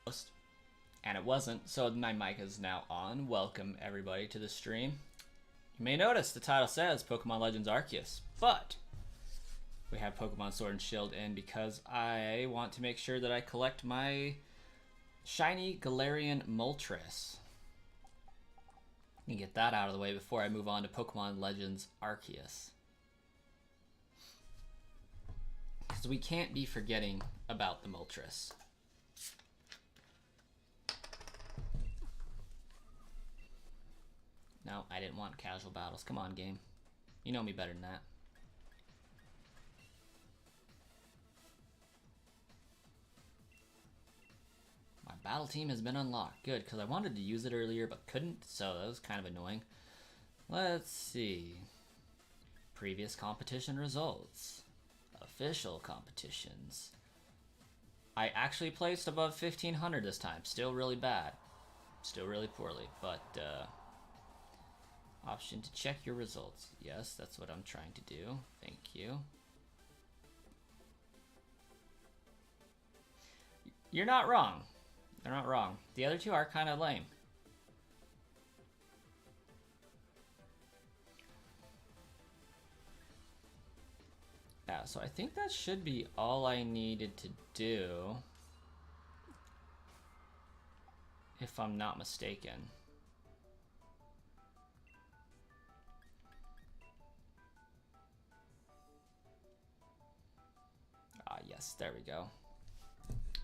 and it wasn't, so my mic is now on. Welcome everybody to the stream. You may notice the title says Pokemon Legends Arceus, but we have Pokemon Sword and Shield in because I want to make sure that I collect my shiny Galarian Moltres. And get that out of the way before I move on to Pokemon Legends Arceus. Because we can't be forgetting about the Moltres. No, I didn't want casual battles. Come on, game. You know me better than that. My battle team has been unlocked. Good, because I wanted to use it earlier but couldn't, so that was kind of annoying. Let's see. Previous competition results. Official competitions. I actually placed above 1500 this time. Still really bad. Still really poorly, but option to check your results. Yes, that's what I'm trying to do. Thank you. You're not wrong. You're not wrong. The other two are kind of lame. Yeah, so I think that should be all I needed to do, if I'm not mistaken. Ah, yes, there we go.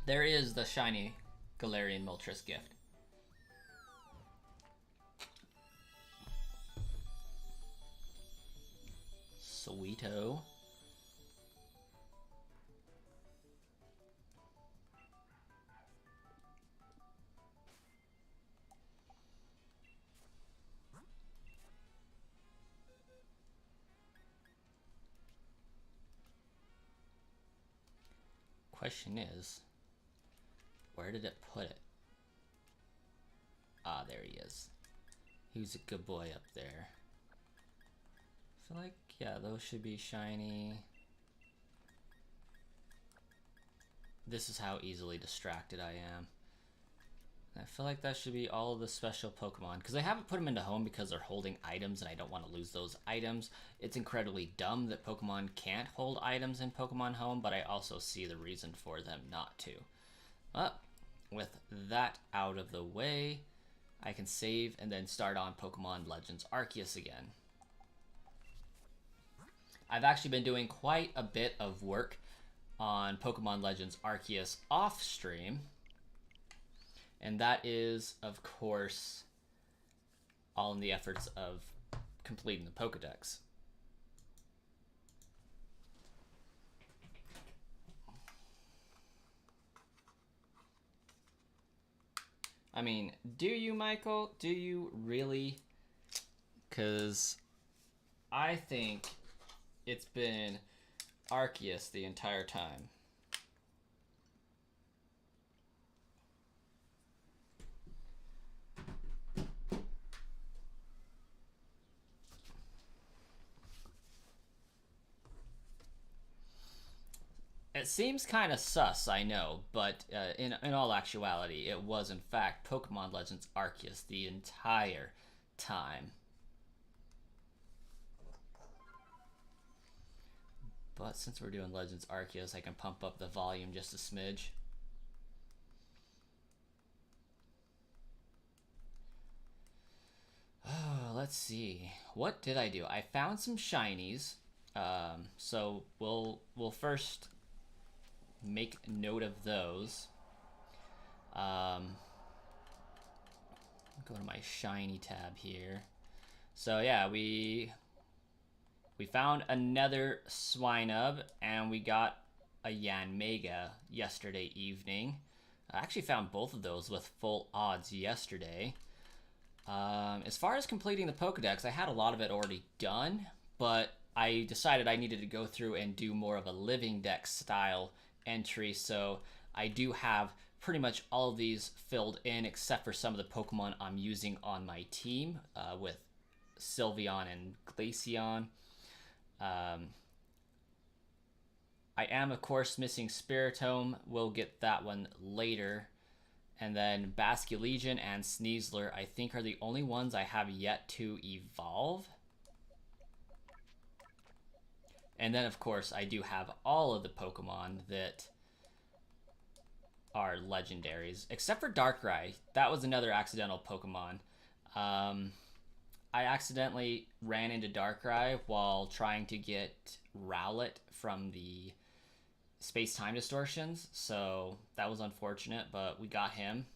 There is the shiny Galarian Moltres gift. Sweeto. Question is, where did it put it? Ah, there he is. He's a good boy up there. I feel like, yeah, those should be shiny. This is how easily distracted I am. I feel like that should be all of the special Pokemon, because I haven't put them into home because they're holding items and I don't want to lose those items. It's incredibly dumb that Pokemon can't hold items in Pokemon Home, but I also see the reason for them not to. But with that out of the way, I can save and then start on Pokemon Legends Arceus again. I've actually been doing quite a bit of work on Pokemon Legends Arceus off stream. And that is, of course, all in the efforts of completing the Pokedex. I mean, do you, Michael? Do you really? Because I think it's been Arceus the entire time. It seems kind of sus, I know, but in all actuality, it was in fact Pokemon Legends Arceus the entire time. But since we're doing Legends Arceus, I can pump up the volume just a smidge. Oh, let's see. What did I do? I found some shinies. So we'll first make note of those. Go to my shiny tab here. So yeah, we found another Swinub, and we got a Yanmega yesterday evening. I actually found both of those with full odds yesterday. As far as completing the Pokedex, I had a lot of it already done, but I decided I needed to go through and do more of a living deck style entry, so I do have pretty much all of these filled in except for some of the Pokemon I'm using on my team with Sylveon and Glaceon. I am, of course, missing Spiritomb. We'll get that one later. And then Basculegion and Sneasler, I think, are the only ones I have yet to evolve. And then, of course, I do have all of the Pokemon that are legendaries, except for Darkrai. That was another accidental Pokemon. I accidentally ran into Darkrai while trying to get Rowlet from the space-time distortions, so that was unfortunate, but we got him.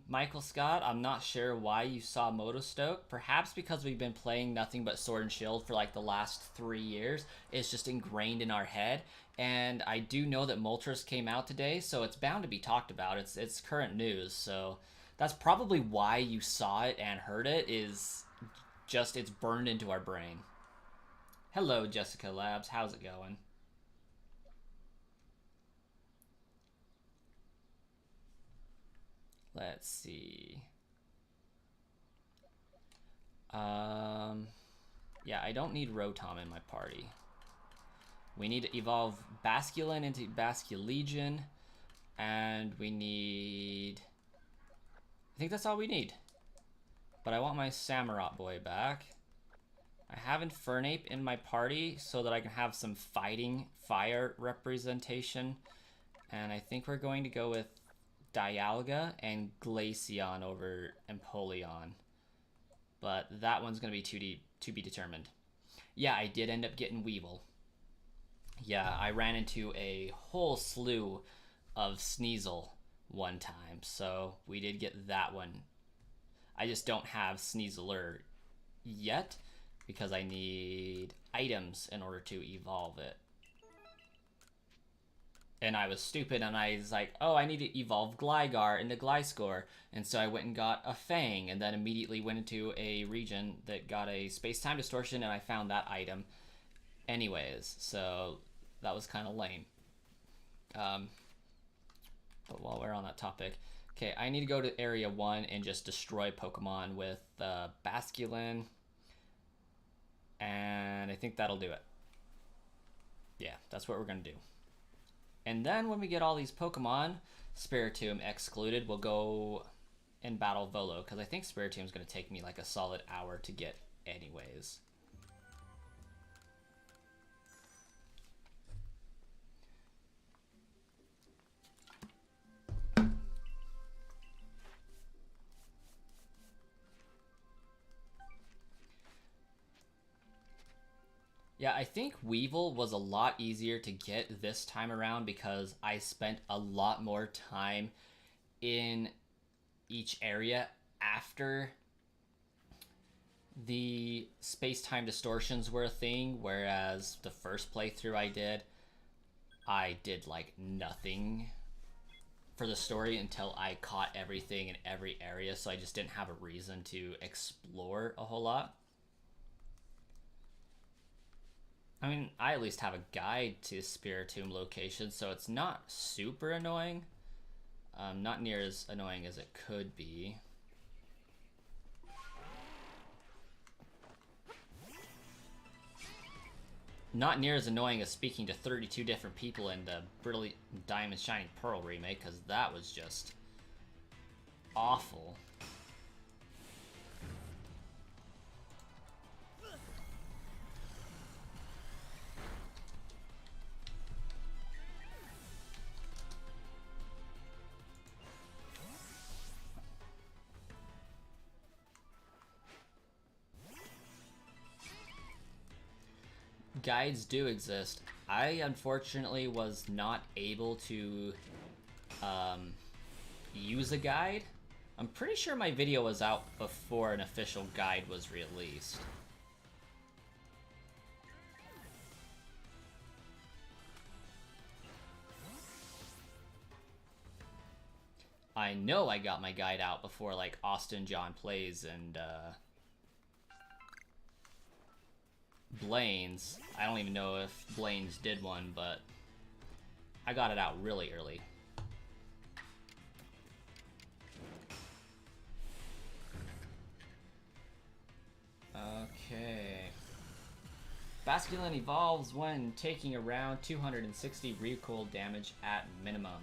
Michael Scott, I'm not sure why you saw Motostoke. Perhaps because we've been playing nothing but Sword and Shield for like the last 3 years. It's just ingrained in our head. And I do know that Moltres came out today, so it's bound to be talked about. It's current news, so that's probably why you saw it and heard it, is just it's burned into our brain. Hello, Jessica Labs. How's it going? Let's see. Yeah, I don't need Rotom in my party. We need to evolve Basculin into Basculegion, and we need... I think that's all we need. But I want my Samurott boy back. I have Infernape in my party so that I can have some fighting fire representation. And I think we're going to go with Dialga and Glaceon over Empoleon. But that one's going to be to be determined. Yeah, I did end up getting Weevil. Yeah, I ran into a whole slew of Sneasel one time, so we did get that one. I just don't have Sneaseler yet because I need items in order to evolve it. And I was stupid and I was like, oh, I need to evolve Gligar into Gliscor. And so I went and got a Fang and then immediately went into a region that got a space-time distortion and I found that item anyways. So that was kind of lame. But while we're on that topic, okay, I need to go to Area 1 and just destroy Pokemon with Basculin. And I think that'll do it. Yeah, that's what we're going to do. And then when we get all these Pokemon, Spiritomb excluded, we'll go and battle Volo, because I think Spiritomb's going to take me like a solid hour to get anyways. Yeah, I think Weevil was a lot easier to get this time around because I spent a lot more time in each area after the space-time distortions were a thing, whereas the first playthrough I did like nothing for the story until I caught everything in every area, so I just didn't have a reason to explore a whole lot. I mean, I at least have a guide to Spiritomb location, so it's not super annoying. Not near as annoying as it could be. Not near as annoying as speaking to 32 different people in the Brilliant Diamond Shining Pearl remake, because that was just awful. Guides do exist. I unfortunately was not able to use a guide. I'm pretty sure my video was out before an official guide was released. I know I got my guide out before like Austin John Plays and Blaine's. I don't even know if Blaine's did one, but I got it out really early. Okay. Basculin evolves when taking around 260 recoil damage at minimum.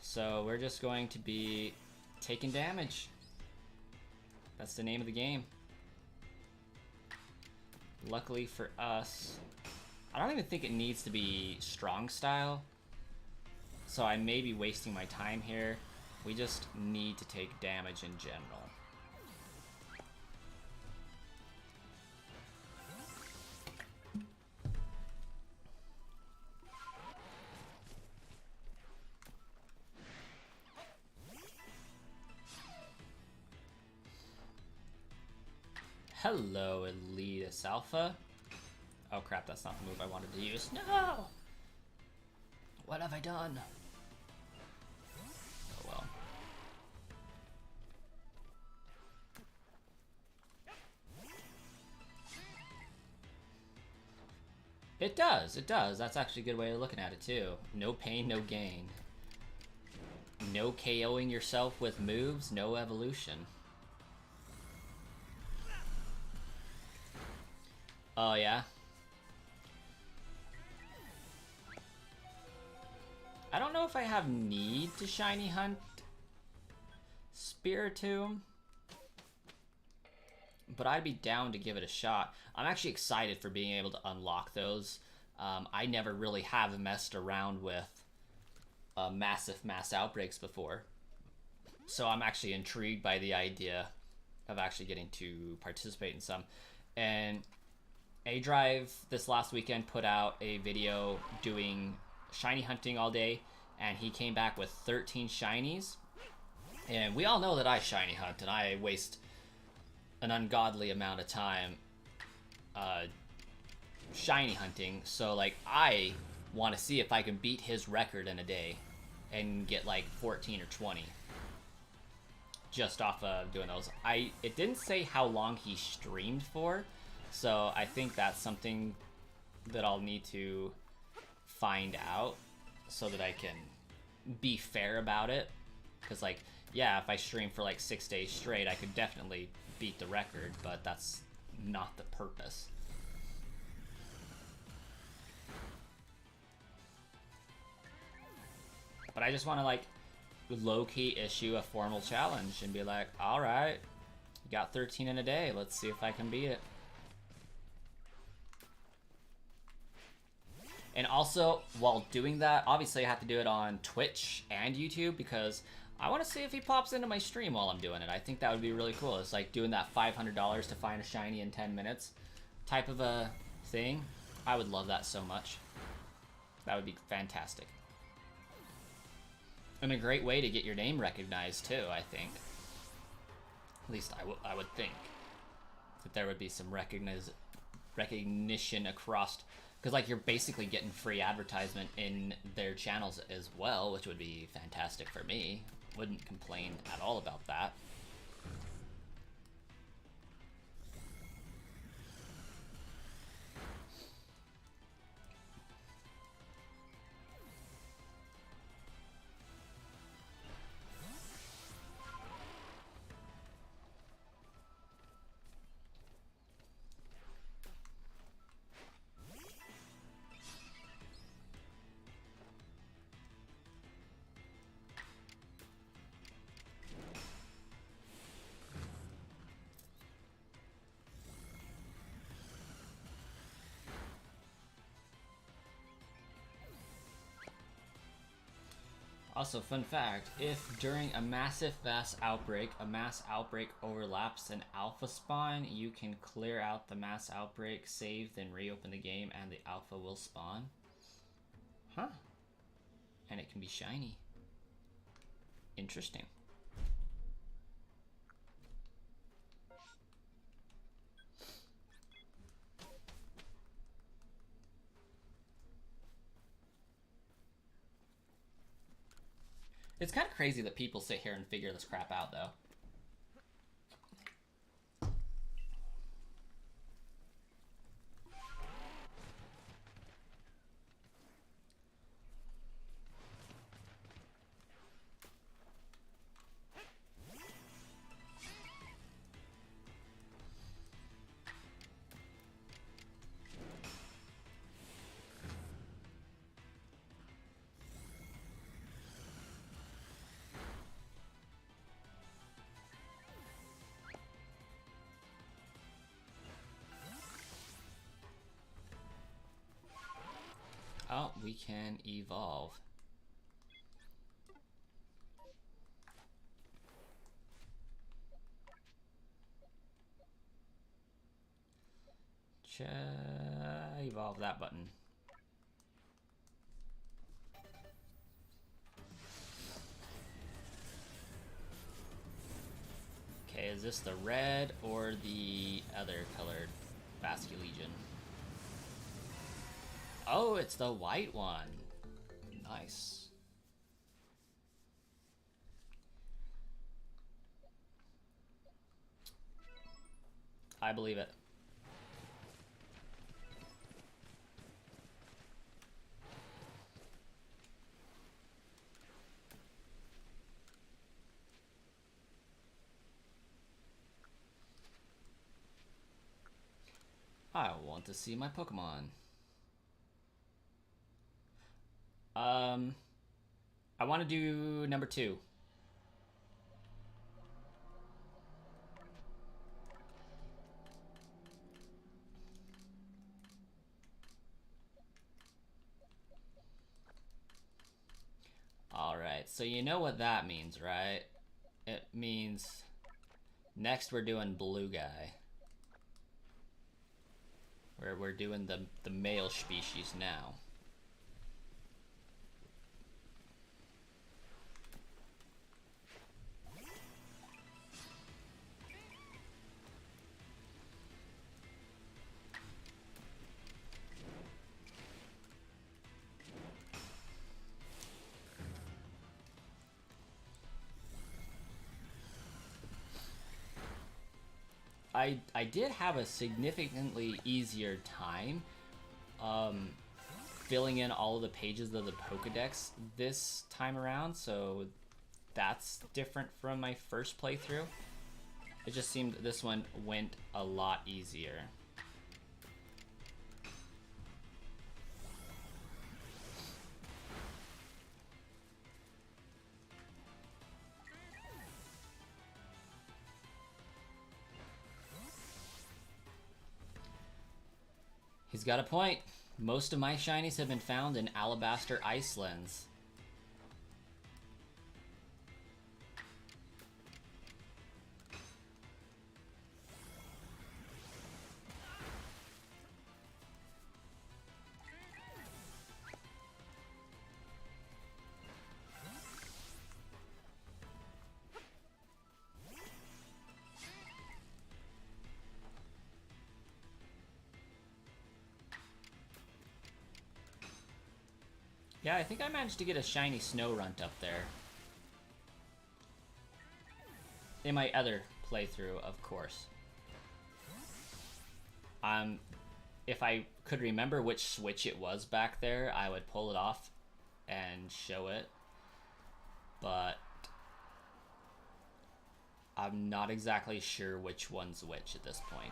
So we're just going to be taking damage. That's the name of the game. Luckily for us, I don't even think it needs to be strong style. So I may be wasting my time here. We just need to take damage in general. Hello, Elias Alpha. Oh crap, that's not the move I wanted to use. No! What have I done? Oh well. It does, it does. That's actually a good way of looking at it too. No pain, no gain. No KOing yourself with moves, no evolution. Oh yeah? I don't know if I have need to shiny hunt Spiritomb, but I'd be down to give it a shot. I'm actually excited for being able to unlock those. I never really have messed around with massive mass outbreaks before, so I'm actually intrigued by the idea of actually getting to participate in some. And A-Drive this last weekend put out a video doing shiny hunting all day, and he came back with 13 shinies. And we all know that I shiny hunt, and I waste an ungodly amount of time shiny hunting. So like, I want to see if I can beat his record in a day and get like 14 or 20 just off of doing those. It didn't say how long he streamed for, so I think that's something that I'll need to find out so that I can be fair about it. Because like, yeah, if I stream for like 6 days straight, I could definitely beat the record, but that's not the purpose. But I just want to like low-key issue a formal challenge and be like, alright, you got 13 in a day, let's see if I can beat it. And also, while doing that, obviously I have to do it on Twitch and YouTube because I want to see if he pops into my stream while I'm doing it. I think that would be really cool. It's like doing that $500 to find a shiny in 10 minutes type of a thing. I would love that so much. That would be fantastic. And a great way to get your name recognized too, I think. At least I would think that there would be some recognition across, because like you're basically getting free advertisement in their channels as well, which would be fantastic for me. Wouldn't complain at all about that. Also, fun fact, if during a mass outbreak overlaps an alpha spawn, you can clear out the mass outbreak, save, then reopen the game, and the alpha will spawn. Huh. And it can be shiny. Interesting. It's kind of crazy that people sit here and figure this crap out, though. we can evolve. Evolve that button. Okay, is this the red or the other colored Basculegion? Oh, it's the white one. Nice. I believe it. I want to see my Pokemon. I want to do number 2. Alright, so you know what that means, right? It means next we're doing blue guy. Where we're doing the male species now. I did have a significantly easier time filling in all of the pages of the Pokedex this time around, so that's different from my first playthrough. It just seemed this one went a lot easier. He's got a point. Most of my shinies have been found in Alabaster Icelands. Yeah, I think I managed to get a shiny Snorunt up there. In my other playthrough, of course. If I could remember which switch it was back there, I would pull it off and show it. But I'm not exactly sure which one's which at this point.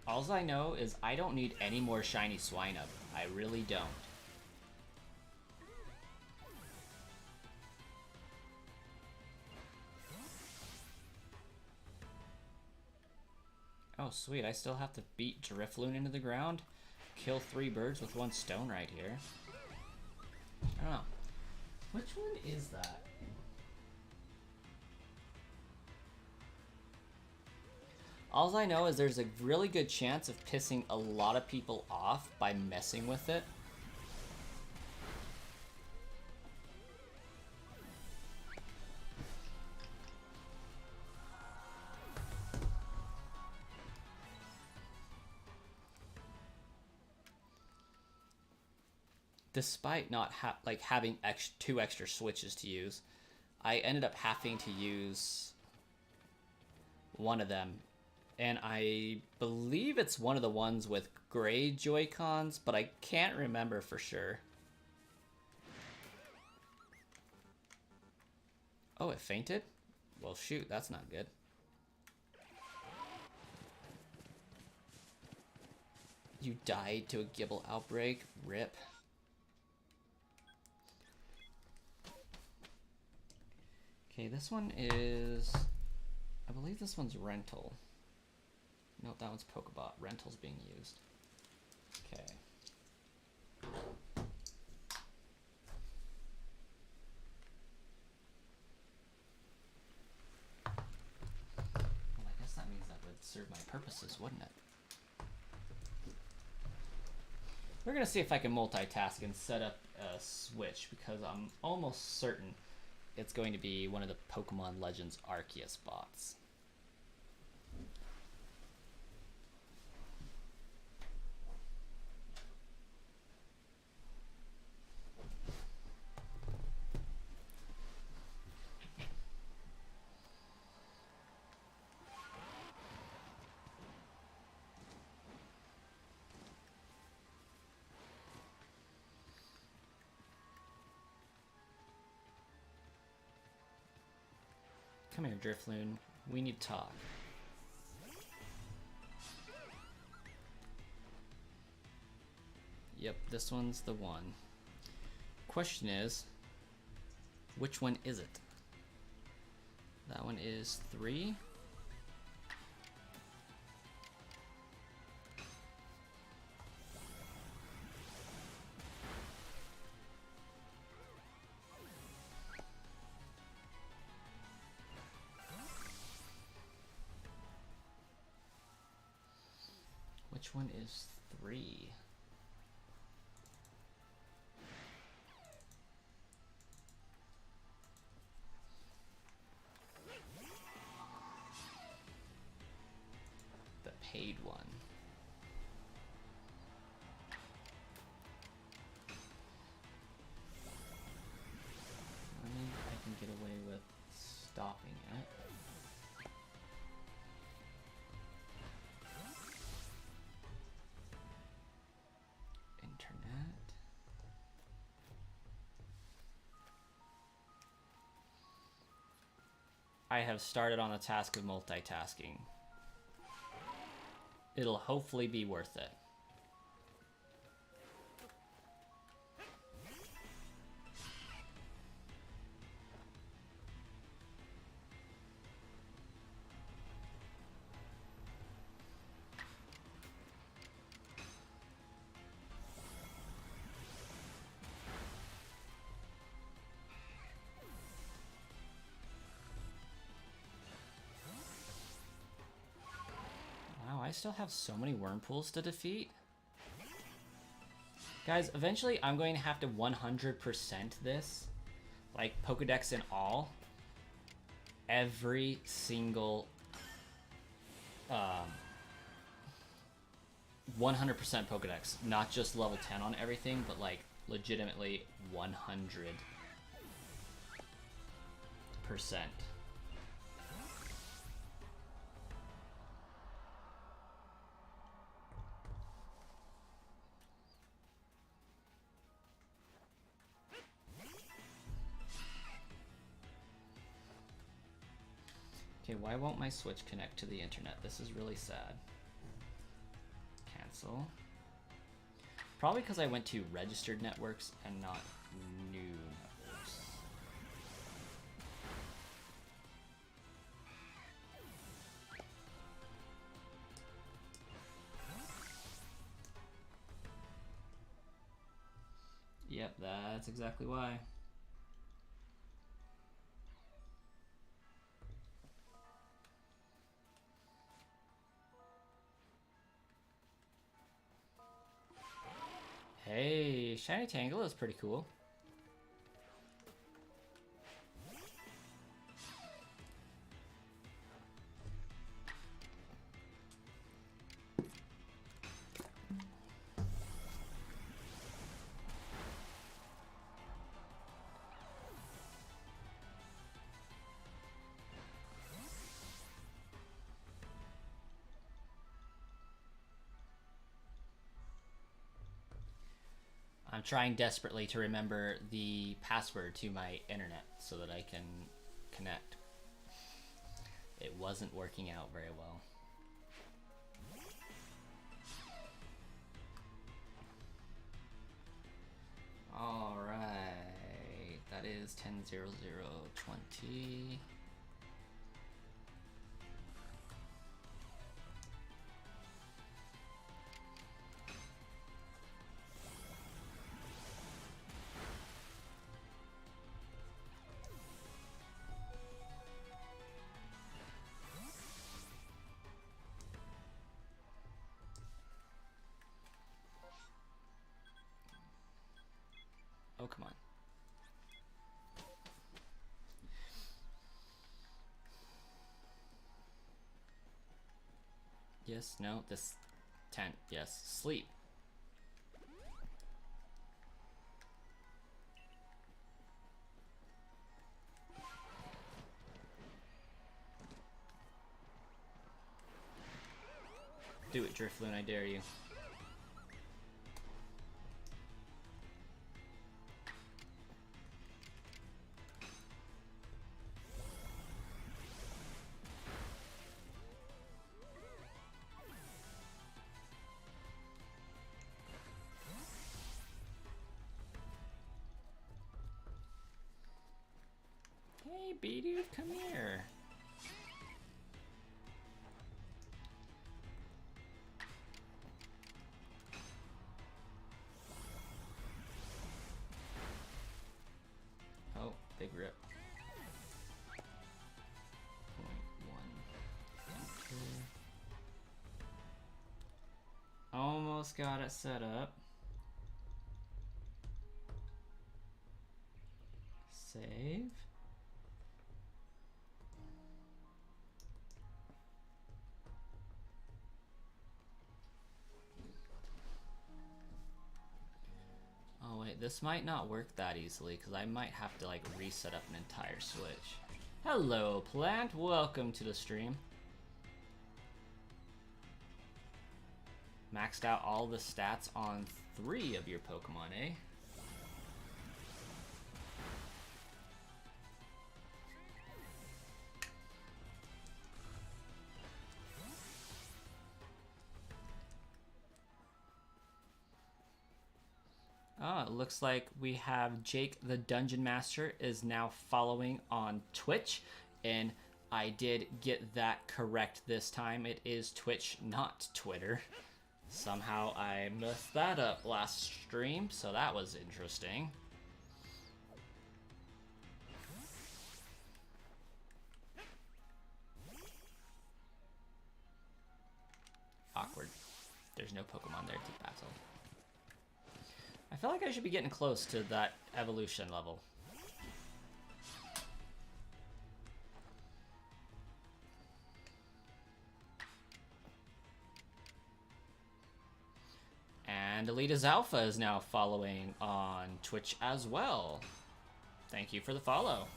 Alls I know is I don't need any more shiny Swinub. I really don't. Oh sweet, I still have to beat Drifloon into the ground? Kill 3 birds with 1 stone right here. I don't know. Which one is that? All I know is there's a really good chance of pissing a lot of people off by messing with it. Despite not having 2 extra switches to use, I ended up having to use one of them. And I believe it's one of the ones with gray Joy-Cons, but I can't remember for sure. Oh, it fainted? Well, shoot, that's not good. You died to a Gibble outbreak? Rip. Okay, this one is... I believe this one's rental. No, that one's Pokebot. Rental's being used. Okay. Well, I guess that means that would serve my purposes, wouldn't it? We're gonna see if I can multitask and set up a switch, because I'm almost certain it's going to be one of the Pokemon Legends Arceus bots. Come here, Drifloon. We need to talk. Yep, this one's the one. Question is, which one is it? That one is 3. Which one is 3? The paid one. I mean, I can get away with stopping it. I have started on the task of multitasking. It'll hopefully be worth it. I still have so many Wurmpools to defeat. Guys, eventually I'm going to have to 100% this. Like, Pokedex and all. Every single... 100% Pokedex. Not just level 10 on everything, but like, legitimately 100%. Okay, why won't my Switch connect to the internet? This is really sad. Cancel. Probably because I went to registered networks and not new networks. Yep, that's exactly why. Hey, Shiny Tangle is pretty cool. I'm trying desperately to remember the password to my internet so that I can connect. It wasn't working out very well. Alright, that is 10, 0, 0, 20. Oh, come on. Yes, no, this 10, yes, sleep. Do it, Drifloon, I dare you. Hey, B-Dude, come here. Oh, big rip. 0.1. Almost got it set up. Save. Oh wait, this might not work that easily because I might have to like reset up an entire switch. Hello, plant. Welcome to the stream. Maxed out all the stats on 3 of your Pokemon, eh? Oh, it looks like we have Jake the Dungeon Master is now following on Twitch, and I did get that correct this time. It is Twitch, not Twitter. Somehow I messed that up last stream, so that was interesting. Awkward. There's no Pokemon there to battle. I feel like I should be getting close to that evolution level. And Elita's Alpha is now following on Twitch as well. Thank you for the follow.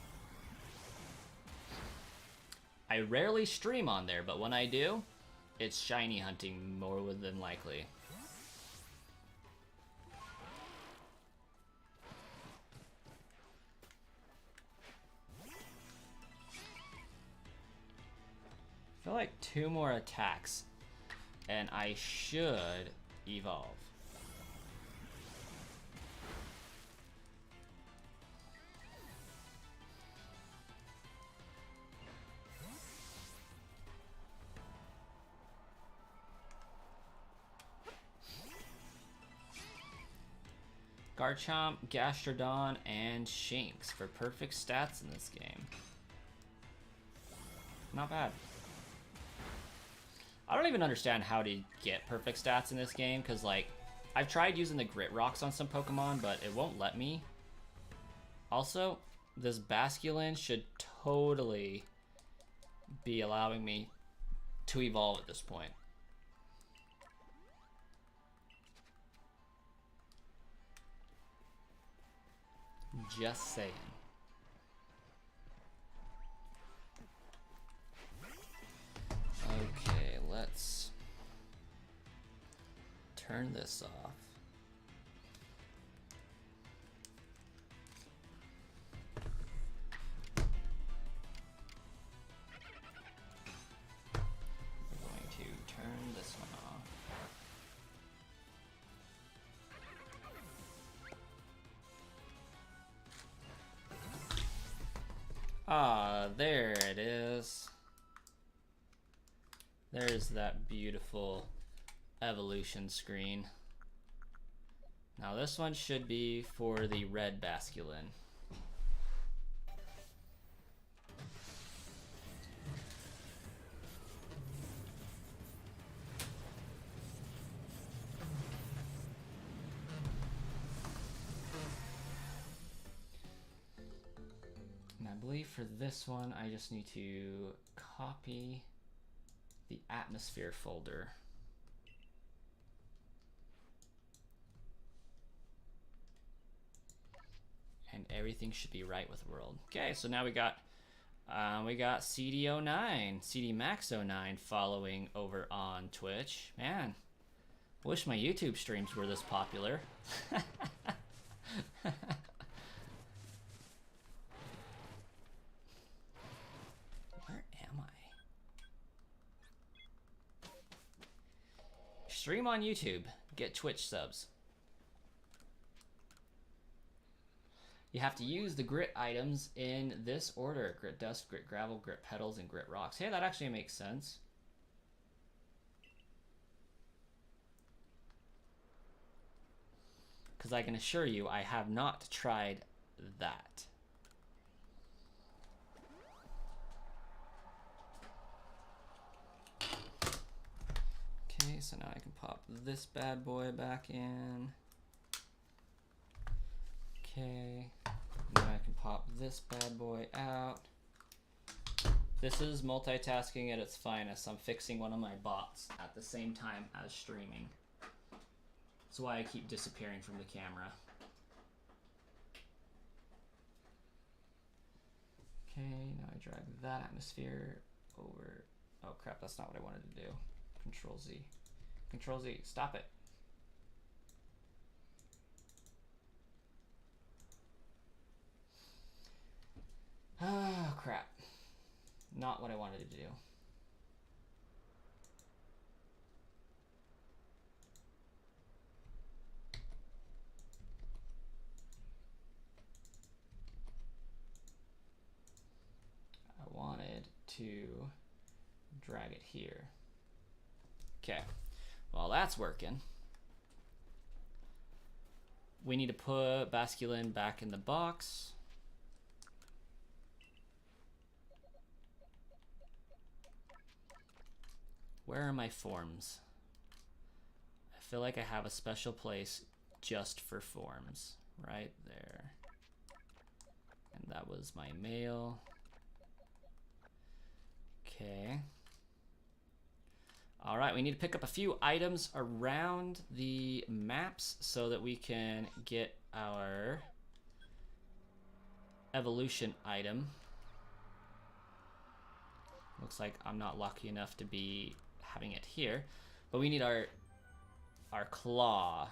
I rarely stream on there, but when I do, it's shiny hunting more than likely. I feel like 2 more attacks, and I should evolve. Garchomp, Gastrodon, and Shinx for perfect stats in this game. Not bad. I don't even understand how to get perfect stats in this game, because, like, I've tried using the Grit Rocks on some Pokemon, but it won't let me. Also, this Basculin should totally be allowing me to evolve at this point. Just saying. Okay, let's turn this off. We're going to turn this one off. Ah, there it is. There's that beautiful evolution screen. Now this one should be for the red basculin. And I believe for this one, I just need to copy the atmosphere folder. And everything should be right with world. Okay, so now we got CD09, CD Max 09 following over on Twitch. Man, I wish my YouTube streams were this popular. Where am I? Stream on YouTube. Get Twitch subs. You have to use the grit items in this order. Grit dust, grit gravel, grit petals, and grit rocks. Hey, that actually makes sense. Because I can assure you, I have not tried that. Okay, so now I can pop this bad boy back in. Okay, now I can pop this bad boy out. This is multitasking at its finest. I'm fixing one of my bots at the same time as streaming. That's why I keep disappearing from the camera. Okay, now I drag that atmosphere over. Oh crap, that's not what I wanted to do. Control Z. Control Z, stop it. Oh, crap. Not what I wanted to do. I wanted to drag it here. Okay. Well, that's working. We need to put basculin back in the box. Where are my forms? I feel like I have a special place just for forms. Right there. And that was my mail. Okay. All right, we need to pick up a few items around the maps so that we can get our evolution item. Looks like I'm not lucky enough to be having it here, but we need our claw.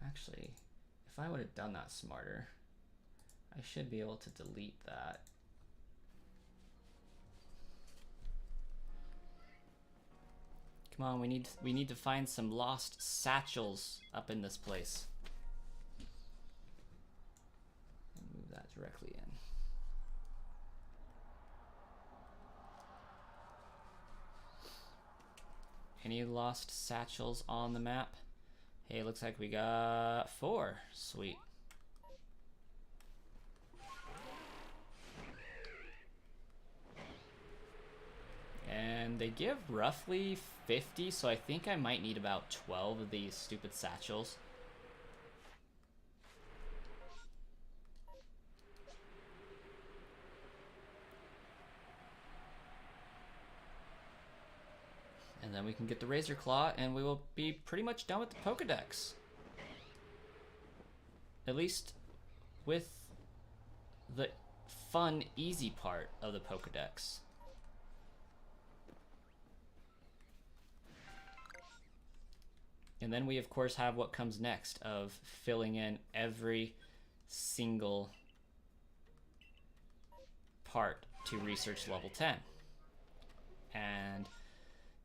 Actually, if I would have done that smarter, I should be able to delete that. Come on, we need to find some lost satchels up in this place. And move that directly in. Any lost satchels on the map? Hey, looks like we got 4. Sweet. And they give roughly 50, so I think I might need about 12 of these stupid satchels. And then we can get the Razor Claw, and we will be pretty much done with the Pokedex. At least with the fun, easy part of the Pokedex. And then we, of course, have what comes next of filling in every single part to research level 10. And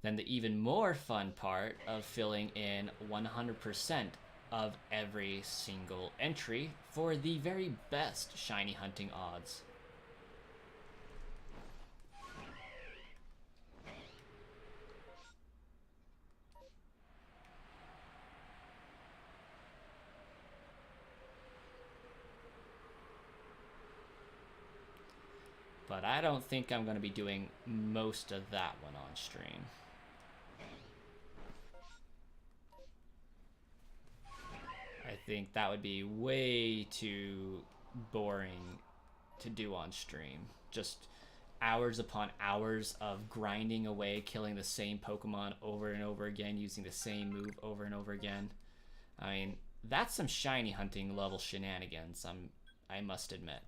then the even more fun part of filling in 100% of every single entry for the very best shiny hunting odds. But I don't think I'm going to be doing most of that one on stream. I think that would be way too boring to do on stream. Just hours upon hours of grinding away, killing the same Pokemon over and over again, using the same move over and over again. I mean, that's some shiny hunting level shenanigans, I must admit.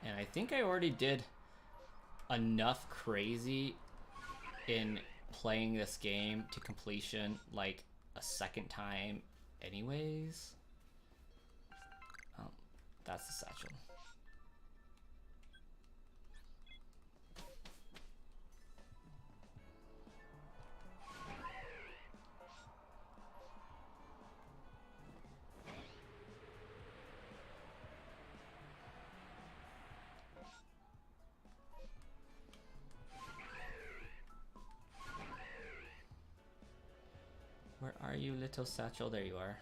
And I think I already did enough crazy in playing this game to completion like a second time anyways. Oh, that's the satchel. Where are you, little satchel? There you are.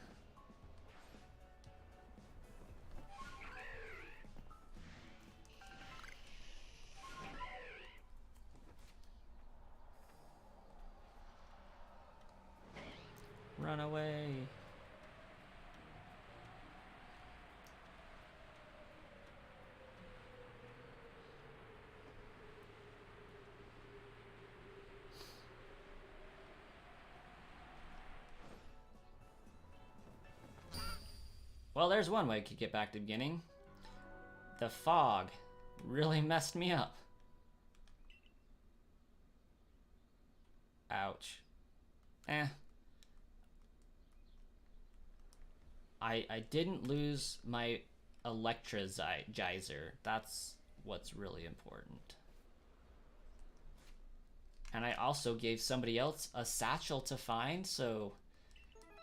Run away. Well, there's one way to get back to the beginning. The fog really messed me up. Ouch. I didn't lose my Electrogizer. That's what's really important. And I also gave somebody else a satchel to find, so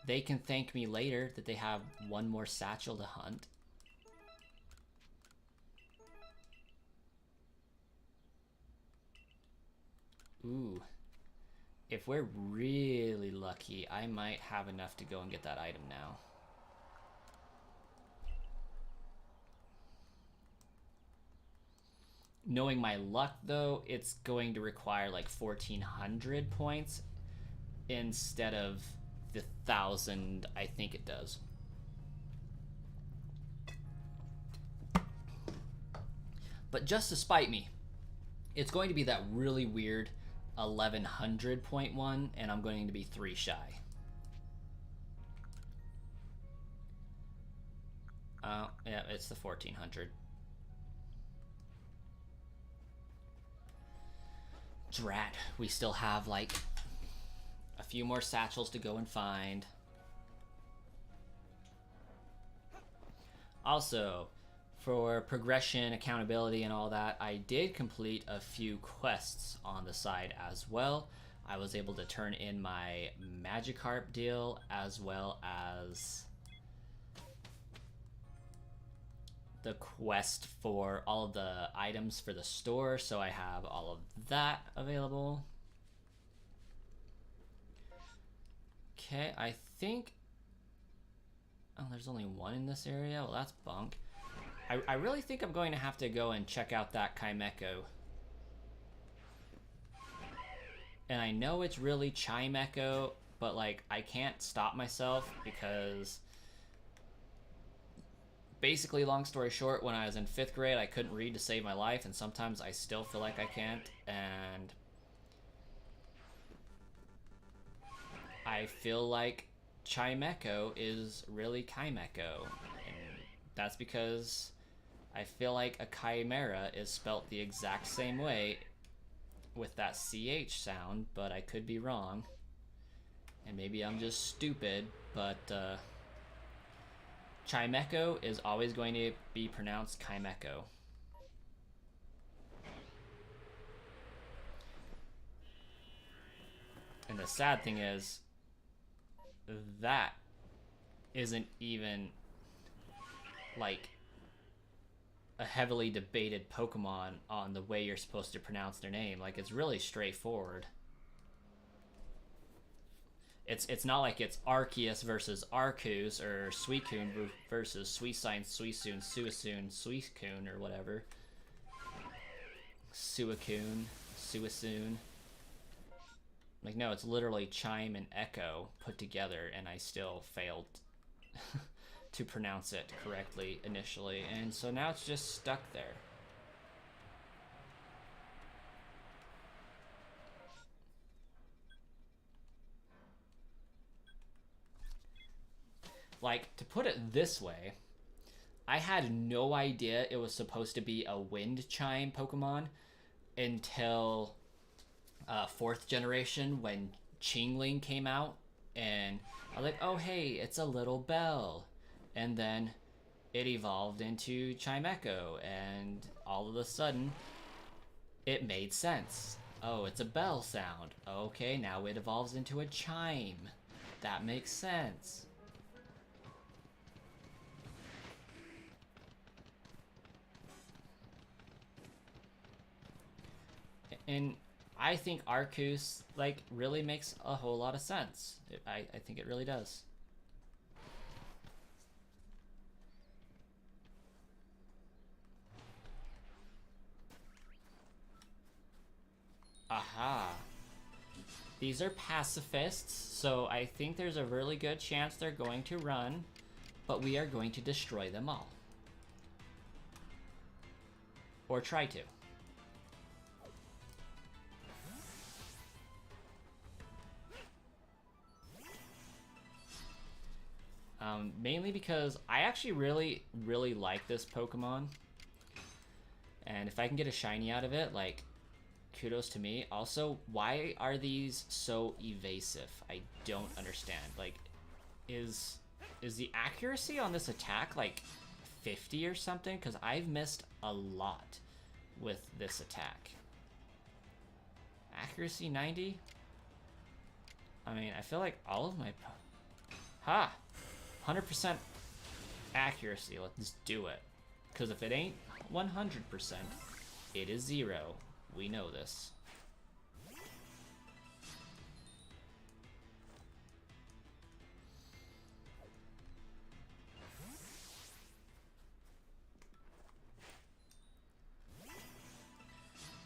they can thank me later that they have one more satchel to hunt. Ooh. If we're really lucky, I might have enough to go and get that item now. Knowing my luck, though, it's going to require like 1,400 points instead of the 1,000 I think it does. But just to spite me, it's going to be that really weird 1,100 point one, and I'm going to be 3 shy. Yeah, it's the 1,400. Drat, we still have like a few more satchels to go and find. Also, for progression, accountability, and all that, I did complete a few quests on the side as well. I was able to turn in my Magikarp deal as well as the quest for all of the items for the store, so I have all of that available. Okay, I think... Oh, there's only one in this area? Well, that's bunk. I really think I'm going to have to go and check out that Chimecho. And I know it's really Chimecho, but like I can't stop myself because basically, long story short, when I was in 5th grade, I couldn't read to save my life, and sometimes I still feel like I can't, and I feel like Chimecho is really Chimecho, and that's because I feel like a chimera is spelt the exact same way with that CH sound, but I could be wrong. And maybe I'm just stupid, but Chimecho is always going to be pronounced Chimecho. And the sad thing is, that isn't even like a heavily debated Pokemon on the way you're supposed to pronounce their name. Like, it's really straightforward. It's not like it's Arceus versus Arceus or Suicune versus Suicune, Suicune, Suicune, Suicune, or whatever. Suicune, Suicune. Like, no, it's literally Chime and Echo put together, and I still failed to pronounce it correctly initially, and so now it's just stuck there. Like, to put it this way, I had no idea it was supposed to be a wind chime Pokemon until 4th generation when Chingling came out, and I was like, oh hey, it's a little bell. And then it evolved into Chimecho, and all of a sudden, it made sense. Oh, it's a bell sound. Okay, now it evolves into a chime. That makes sense. And I think Arceus, like, really makes a whole lot of sense. I think it really does. Aha. These are pacifists, so I think there's a really good chance they're going to run, but we are going to destroy them all. Or try to. Mainly because I actually really like this Pokemon. And if I can get a shiny out of it, like, kudos to me. Also, why are these so evasive? I don't understand. Like, is the accuracy on this attack like 50 or something? Because I've missed a lot with this attack. Accuracy 90? I mean, I feel like all of my... Ha! 100% accuracy. Let's do it. Because if it ain't 100%, it is 0. We know this.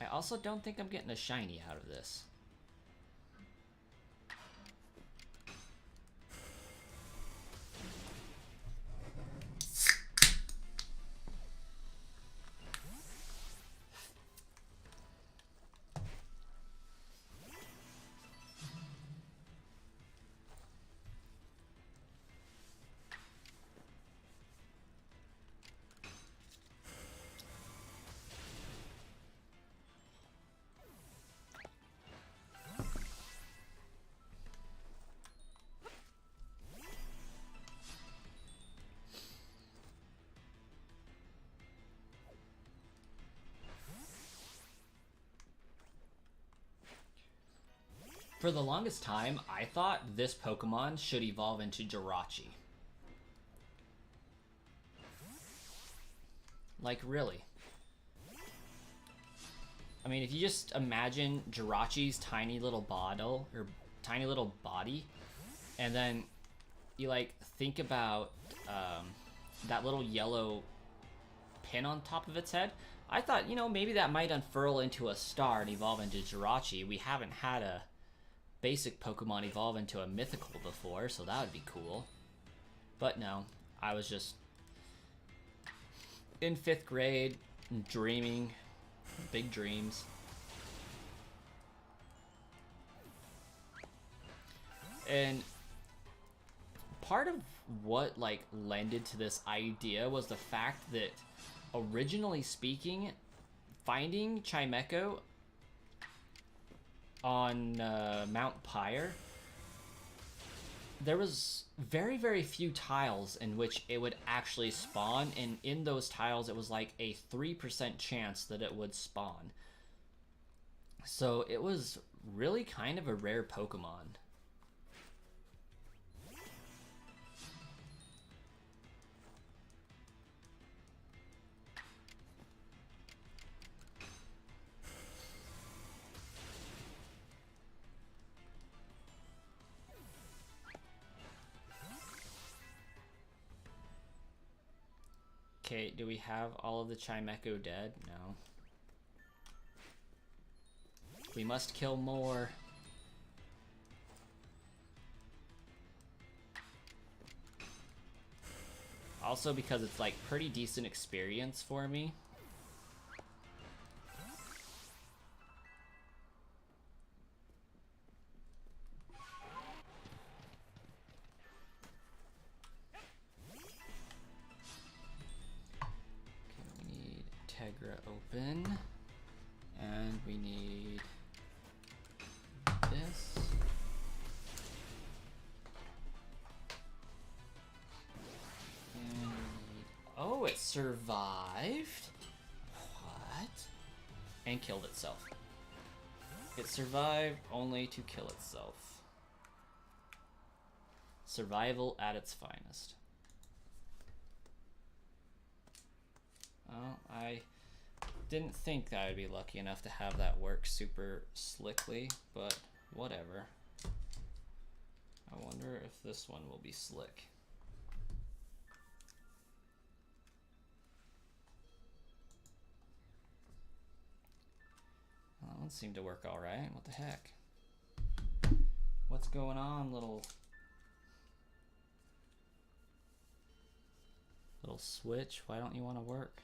I also don't think I'm getting a shiny out of this. For the longest time, I thought this Pokemon should evolve into Jirachi. Like, really. I mean, if you just imagine Jirachi's tiny little bottle, or tiny little body, and then you, like, think about that little yellow pin on top of its head, I thought, you know, maybe that might unfurl into a star and evolve into Jirachi. We haven't had a basic Pokemon evolve into a mythical before, so that would be cool. But no, I was just in 5th grade, dreaming big dreams. And part of what like lended to this idea was the fact that, originally speaking, finding Chimecho on Mount Pyre, there was very, very few tiles in which it would actually spawn, and in those tiles it was like a 3% chance that it would spawn. So it was really kind of a rare Pokemon. Okay, do we have all of the Chimecho dead? No. We must kill more. Also because it's like pretty decent experience for me. Open, and we need this. And we need, oh, it survived? What? And killed itself. It survived only to kill itself. Survival at its finest. Oh, I didn't think that I'd be lucky enough to have that work super slickly, but whatever. I wonder if this one will be slick. Well, that one seemed to work all right. What the heck? What's going on, little switch? Why don't you want to work?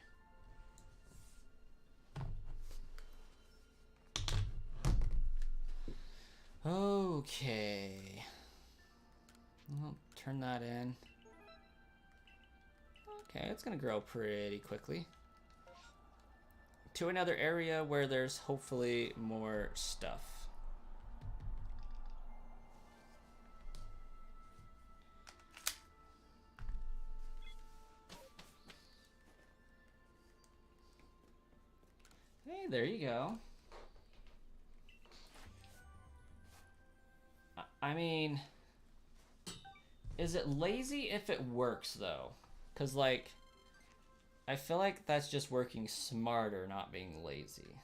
Okay. I'll turn that in. Okay, it's gonna grow pretty quickly. To another area where there's hopefully more stuff. Hey, there you go. I mean, is it lazy if it works, though? Because, like, I feel like that's just working smarter, not being lazy.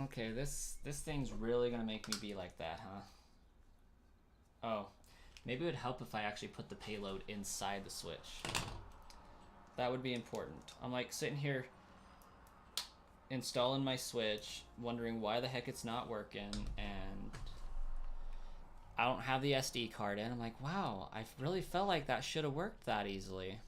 Okay, this thing's really gonna make me be like that, huh? Oh, maybe it would help if I actually put the payload inside the Switch. That would be important. I'm like sitting here installing my Switch, wondering why the heck it's not working, and I don't have the SD card in. I'm like, wow, I really felt like that should have worked that easily.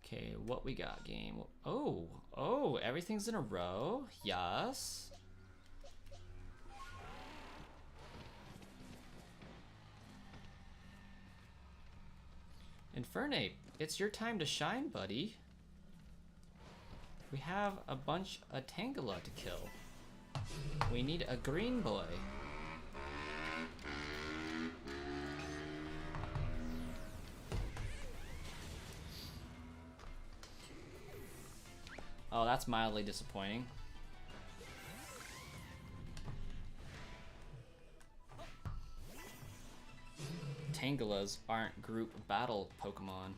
Okay, what we got, game? Oh, everything's in a row. Yes. Infernape, it's your time to shine, buddy. We have a bunch of Tangela to kill. We need a green boy. Oh, that's mildly disappointing. Tangulas aren't group battle Pokemon.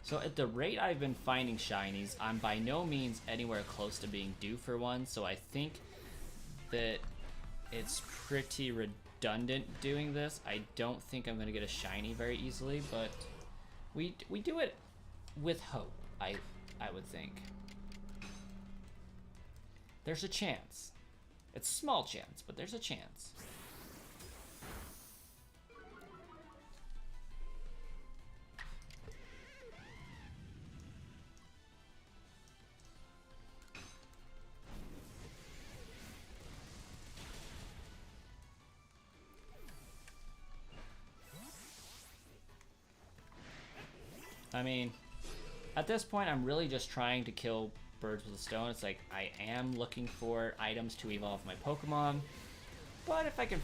So at the rate I've been finding shinies, I'm by no means anywhere close to being due for one, so I think that it's pretty redundant doing this. I don't think I'm going to get a shiny very easily, but we do it with hope, I would think. There's a chance. It's a small chance, but there's a chance. I mean, at this point, I'm really just trying to kill birds with a stone. It's like, I am looking for items to evolve my Pokemon, but if I can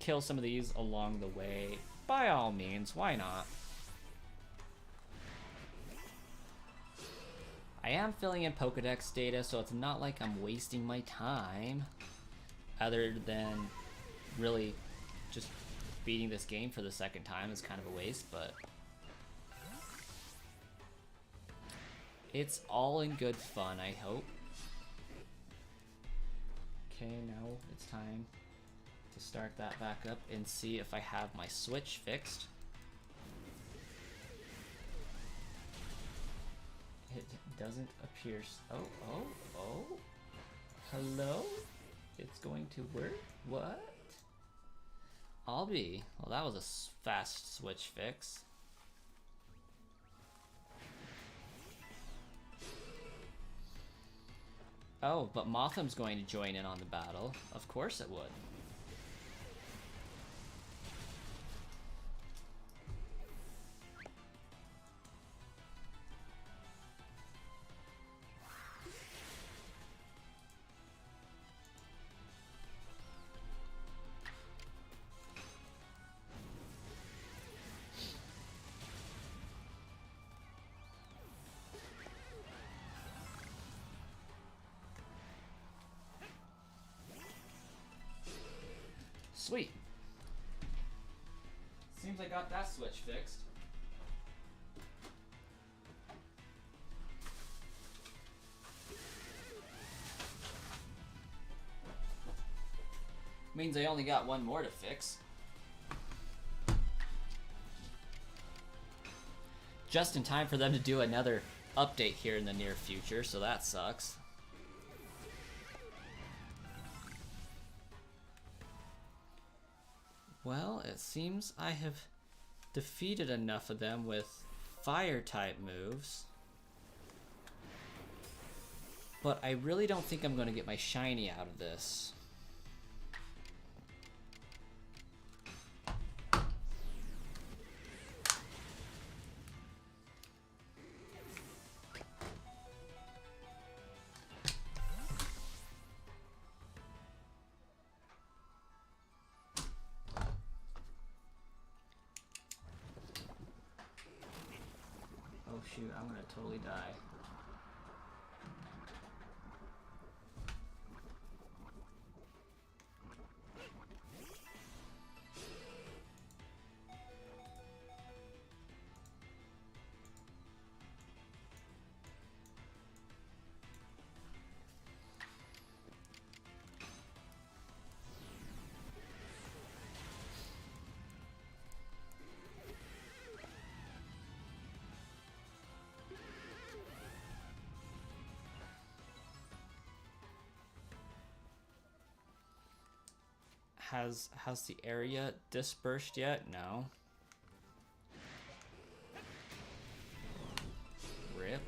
kill some of these along the way, by all means, why not? I am filling in Pokedex data, so it's not like I'm wasting my time, other than really just beating this game for the second time is kind of a waste, but it's all in good fun, I hope. Okay, now it's time to start that back up and see if I have my switch fixed. It doesn't appear. Oh. Hello? It's going to work? What? I'll be. Well, that was a fast switch fix. Oh, but Motham's going to join in on the battle. Of course it would. Sweet. Seems I got that switch fixed. Means I only got one more to fix. Just in time for them to do another update here in the near future, so that sucks. Well, it seems I have defeated enough of them with fire-type moves. But I really don't think I'm going to get my shiny out of this. Oh shoot, I'm gonna totally die. Has the area dispersed yet? No. Rip.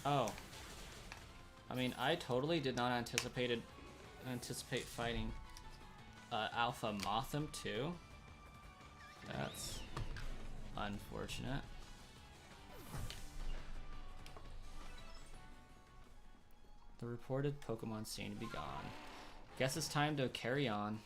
Oh. I mean, I totally did not anticipate fighting Alpha Motham too. That's unfortunate. The reported Pokemon seem to be gone. Guess it's time to carry on.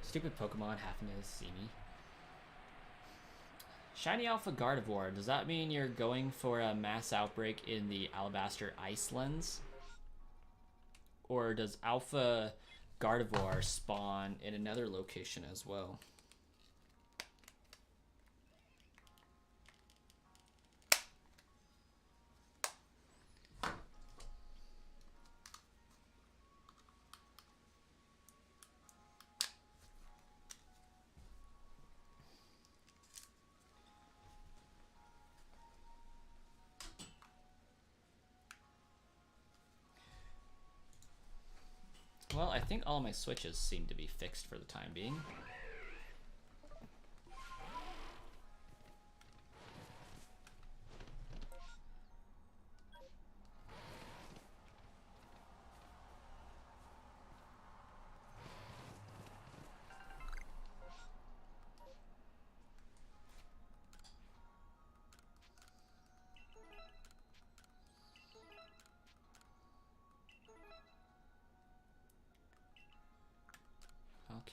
Stupid Pokemon having to see me. Shiny Alpha Gardevoir, does that mean you're going for a mass outbreak in the Alabaster Icelands? Or does Alpha Gardevoir spawn in another location as well? Well, I think all my switches seem to be fixed for the time being.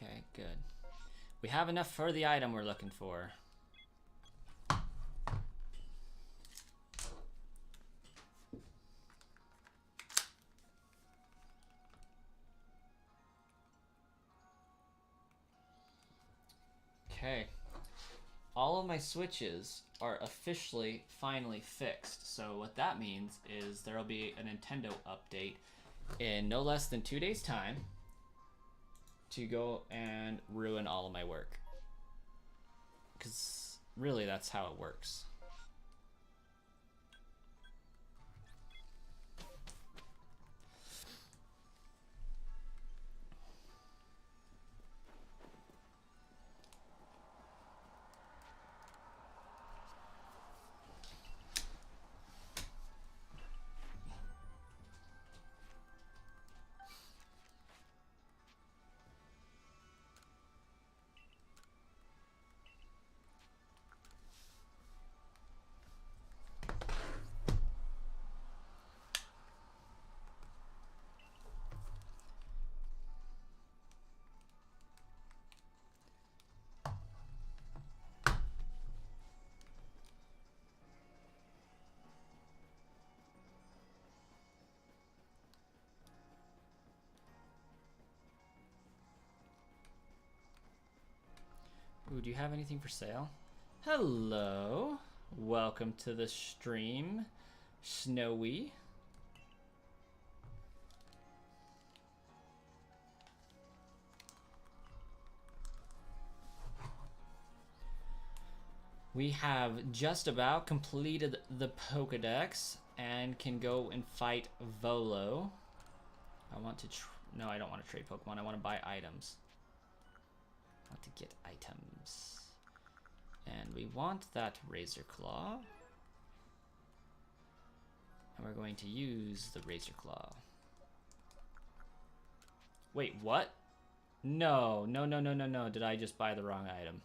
Okay, good. We have enough for the item we're looking for. Okay. All of my switches are officially finally fixed. So what that means is there will be a Nintendo update in no less than 2 days' time to go and ruin all of my work. Because really that's how it works. Ooh, do you have anything for sale? Hello. Welcome to the stream, Snowy. We have just about completed the Pokedex and can go and fight Volo. I want to no, I don't want to trade Pokemon. I want to buy items. I want to get items. And we want that Razor Claw. And we're going to use the Razor Claw. Wait, what? No, no, no, no, no, no. Did I just buy the wrong item?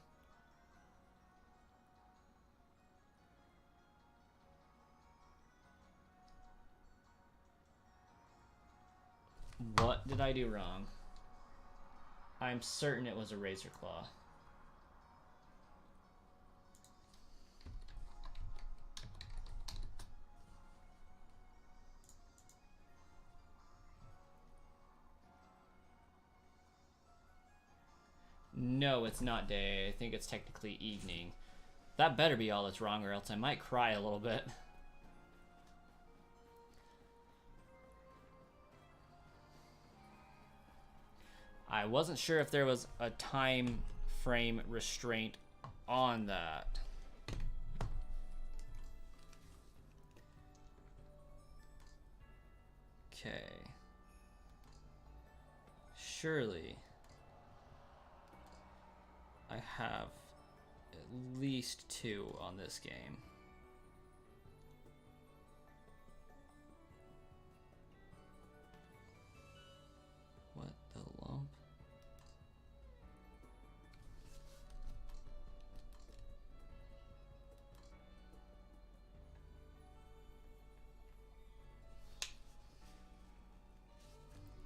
What did I do wrong? I'm certain it was a Razor Claw. No, it's not day. I think it's technically evening. That better be all that's wrong, or else I might cry a little bit. I wasn't sure if there was a time frame restraint on that. Okay. Surely I have at least 2 on this game. What the lump?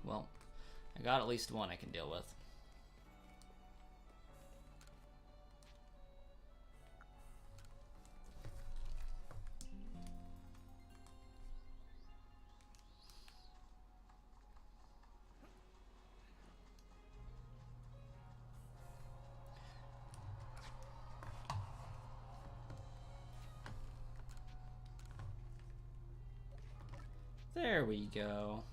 Well, I got at least 1 I can deal with. There we go.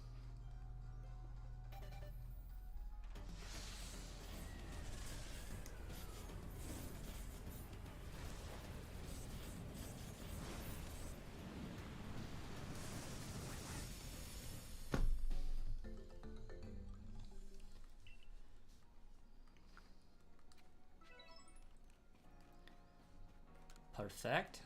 Perfect.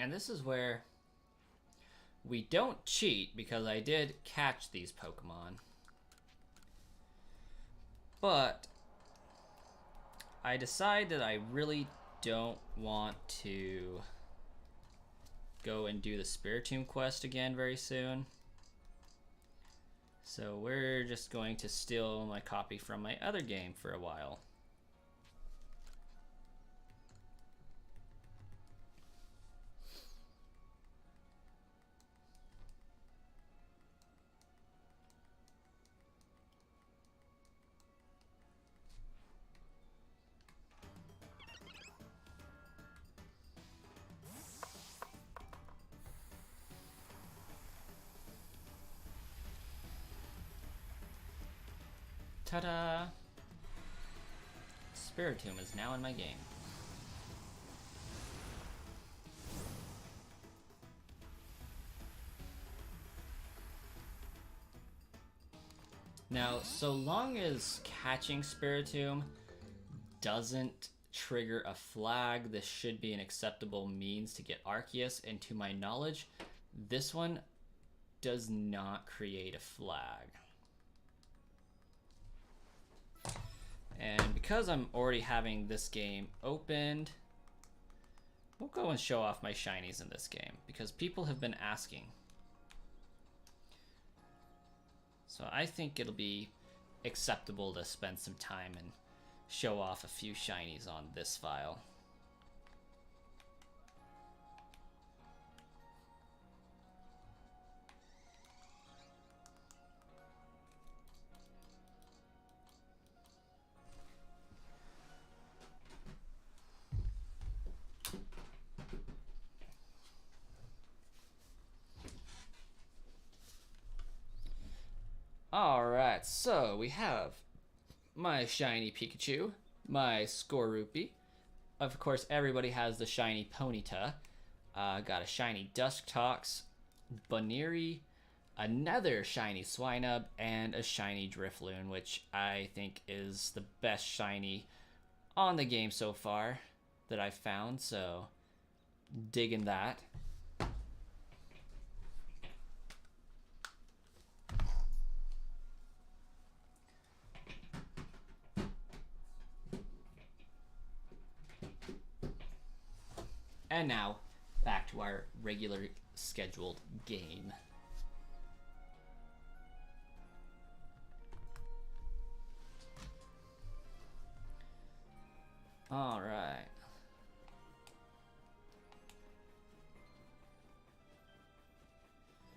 And this is where we don't cheat, because I did catch these Pokemon. But I decide that I really don't want to go and do the Spiritomb quest again very soon. So we're just going to steal my copy from my other game for a while. Ta-da! Spiritomb is now in my game. Now, so long as catching Spiritomb doesn't trigger a flag, this should be an acceptable means to get Arceus, and to my knowledge, this one does not create a flag. And because I'm already having this game opened, we'll go and show off my shinies in this game, because people have been asking. So I think it'll be acceptable to spend some time and show off a few shinies on this file. Alright, so we have my shiny Pikachu, my Skorupi. Of course, everybody has the shiny Ponyta. Got a shiny Dusktox, Baneri, another shiny Swinub, and a shiny Drifloon, which I think is the best shiny on the game so far that I've found, so digging that. And now, back to our regular scheduled game. All right.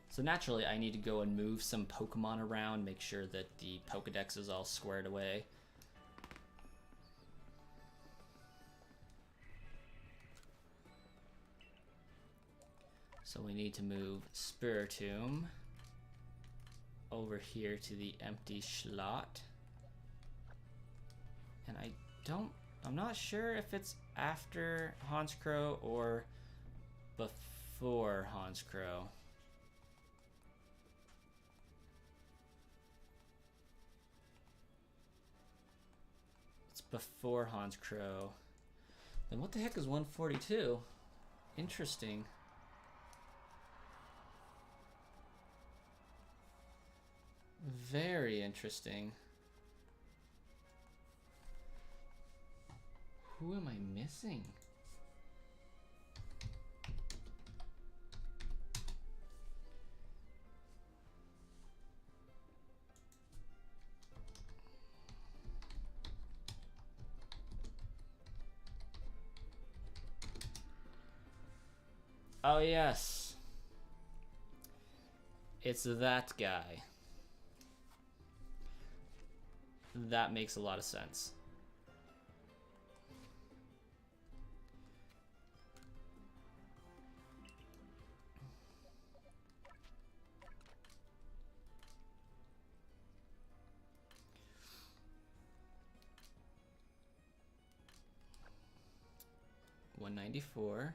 So naturally, I need to go and move some Pokemon around, make sure that the Pokedex is all squared away. So we need to move Spiritomb over here to the empty slot. And I'm not sure if it's after Hauntscrow or before Hauntscrow. It's before Hauntscrow. Then what the heck is 142? Interesting. Very interesting. Who am I missing? Oh yes. It's that guy. That makes a lot of sense. $194.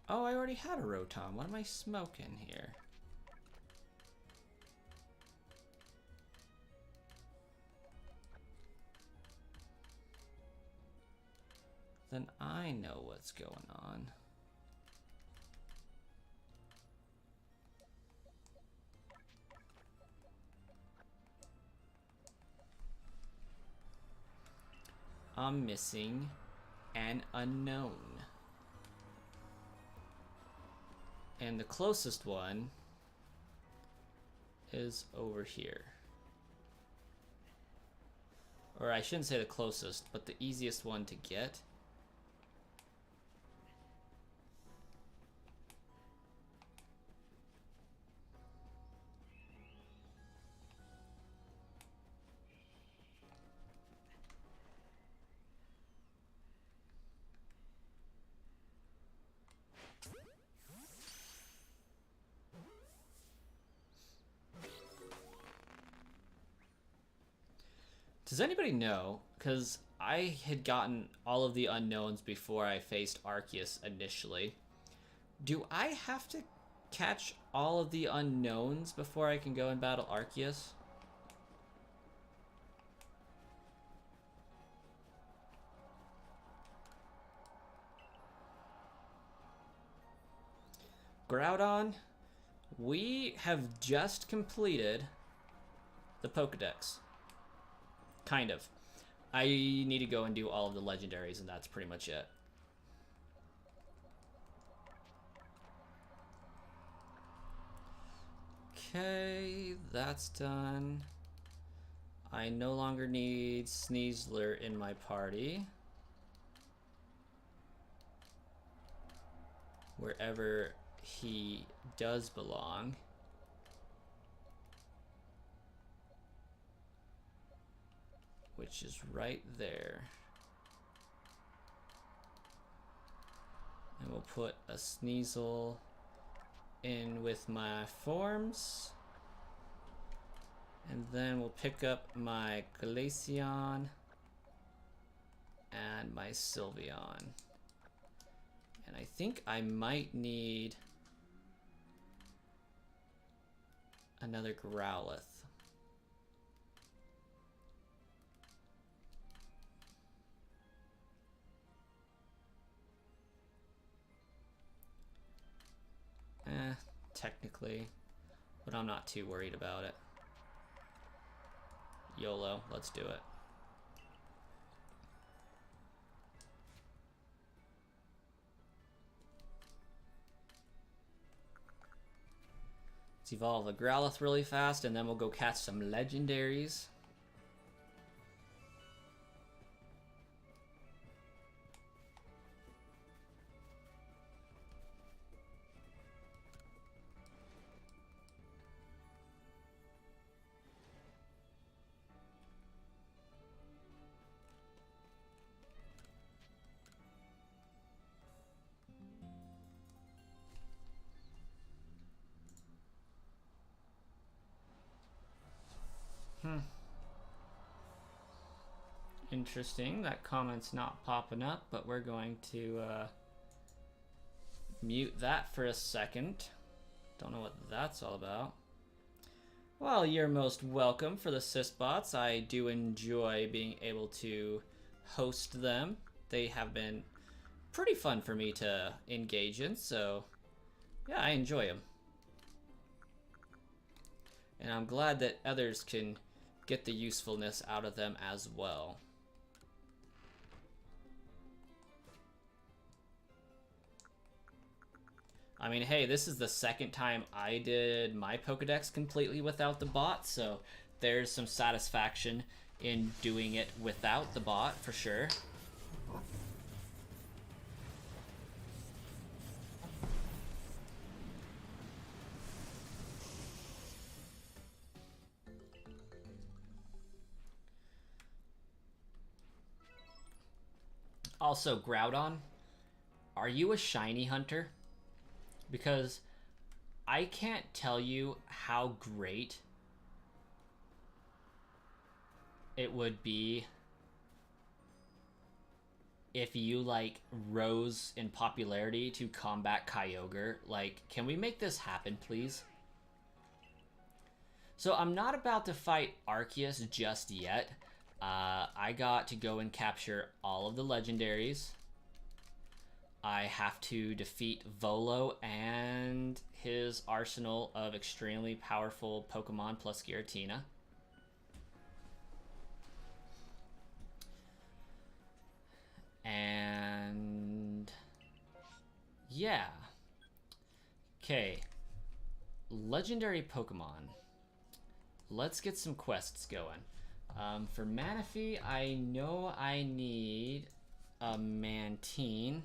Oh, I already had a Rotom. What am I smoking here? Then I know what's going on. I'm missing an unknown. And the closest one is over here. Or I shouldn't say the closest, but the easiest one to get. Does anybody know? Because I had gotten all of the unknowns before I faced Arceus initially. Do I have to catch all of the unknowns before I can go and battle Arceus? Groudon, we have just completed the Pokedex. Kind of. I need to go and do all of the legendaries, and that's pretty much it. Okay, that's done. I no longer need Sneasler in my party. Wherever he does belong. Which is right there. And we'll put a Sneasel in with my forms. And then we'll pick up my Glaceon and my Sylveon. And I think I might need another Growlithe. Technically, but I'm not too worried about it. YOLO, let's do it. Let's evolve a Growlithe really fast, and then we'll go catch some legendaries. Interesting. That comment's not popping up, but we're going to mute that for a second. Don't know what that's all about. Well, you're most welcome for the Sysbots. I do enjoy being able to host them. They have been pretty fun for me to engage in, so yeah, I enjoy them. And I'm glad that others can get the usefulness out of them as well. I mean, hey, this is the second time I did my Pokedex completely without the bot, so there's some satisfaction in doing it without the bot, for sure. Also, Groudon, are you a shiny hunter? Because I can't tell you how great it would be if you, like, rose in popularity to combat Kyogre. Like, can we make this happen, please? So I'm not about to fight Arceus just yet. I got to go and capture all of the legendaries. I have to defeat Volo and his arsenal of extremely powerful Pokemon plus Giratina. And yeah. Okay. Legendary Pokemon. Let's get some quests going. For Manaphy, I know I need a Mantine.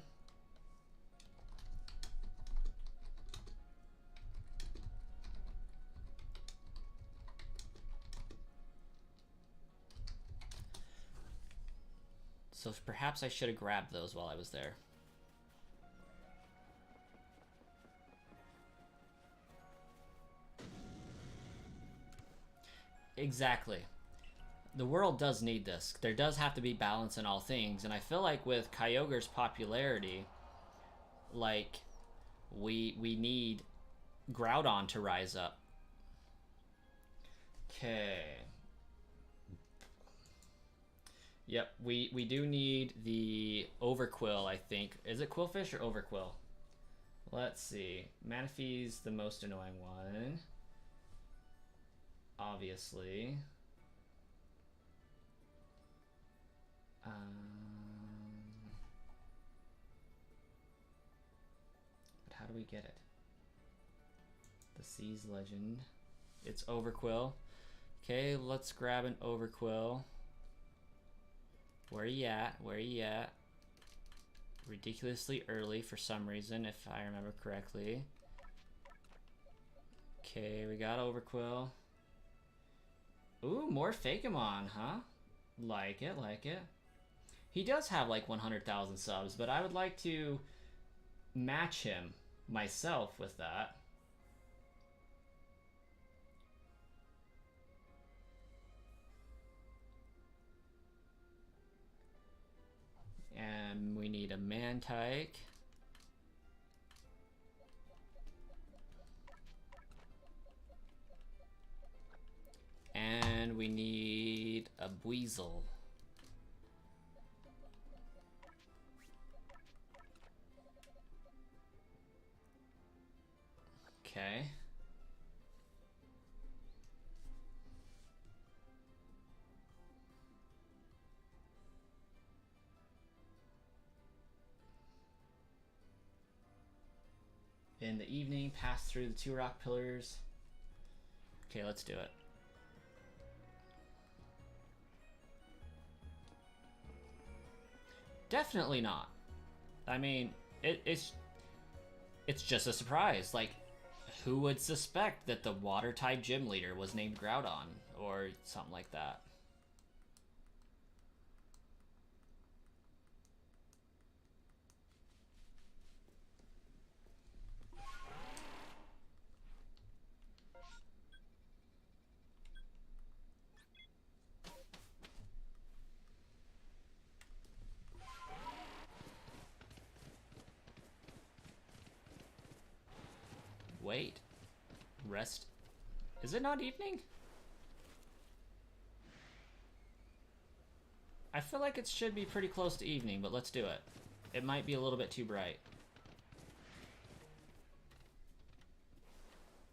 So perhaps I should have grabbed those while I was there. Exactly. The world does need this. There does have to be balance in all things, and I feel like with Kyogre's popularity, like, we need Groudon to rise up. Okay. Yep, we do need the Overquill, I think. Is it Quillfish or Overquill? Let's see. Manaphy's the most annoying one. Obviously. But how do we get it? The Sea's Legend. It's Overquill. Okay, let's grab an Overquill. Where you at? Where you at? Ridiculously early for some reason, if I remember correctly. Okay, we got Overquill. Ooh, more Fakemon, huh? Like it, like it. He does have like 100,000 subs, but I would like to match him myself with that. And we need a Mantike. And we need a Buizel. Okay. In the evening, pass through the 2 rock pillars. Okay, let's do it. Definitely not. I mean, it's just a surprise. Like, who would suspect that the water-type gym leader was named Groudon or something like that? Wait. Rest. Is it not evening? I feel like it should be pretty close to evening, but let's do it. It might be a little bit too bright.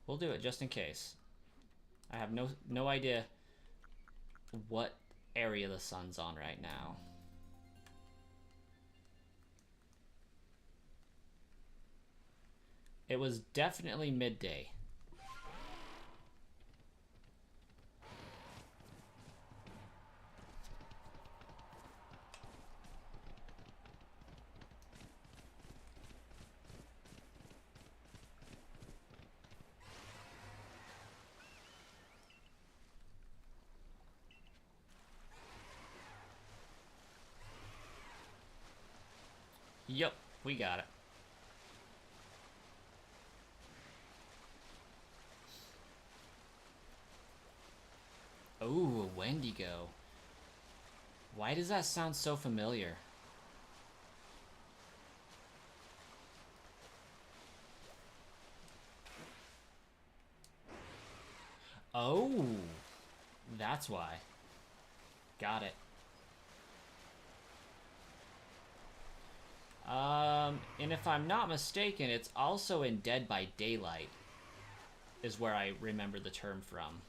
We'll do it just in case. I have no idea what area the sun's on right now. It was definitely midday. Yep, we got it. Oh, a Wendigo. Why does that sound so familiar? Oh, that's why. Got it. And if I'm not mistaken, it's also in Dead by Daylight, is where I remember the term from.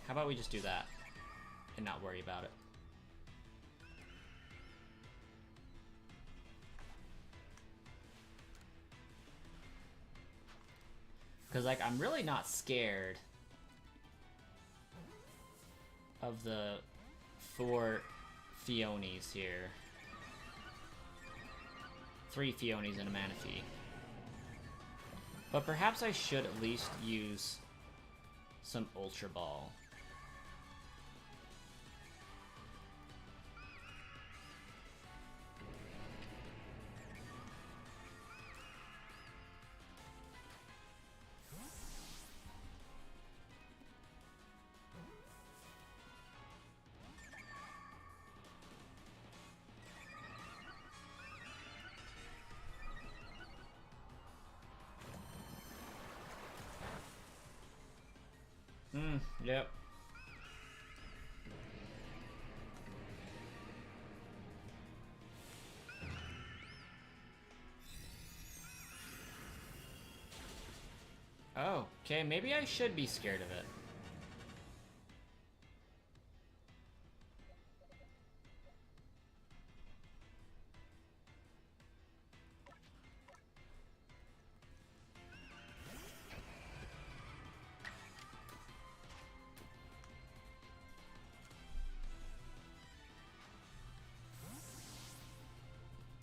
How about we just do that and not worry about it? Because, like, I'm really not scared of the 4 Fionis here. 3 Fionis and a Manaphy. But perhaps I should at least use some Ultra Ball. Yep. Oh, okay, maybe I should be scared of it.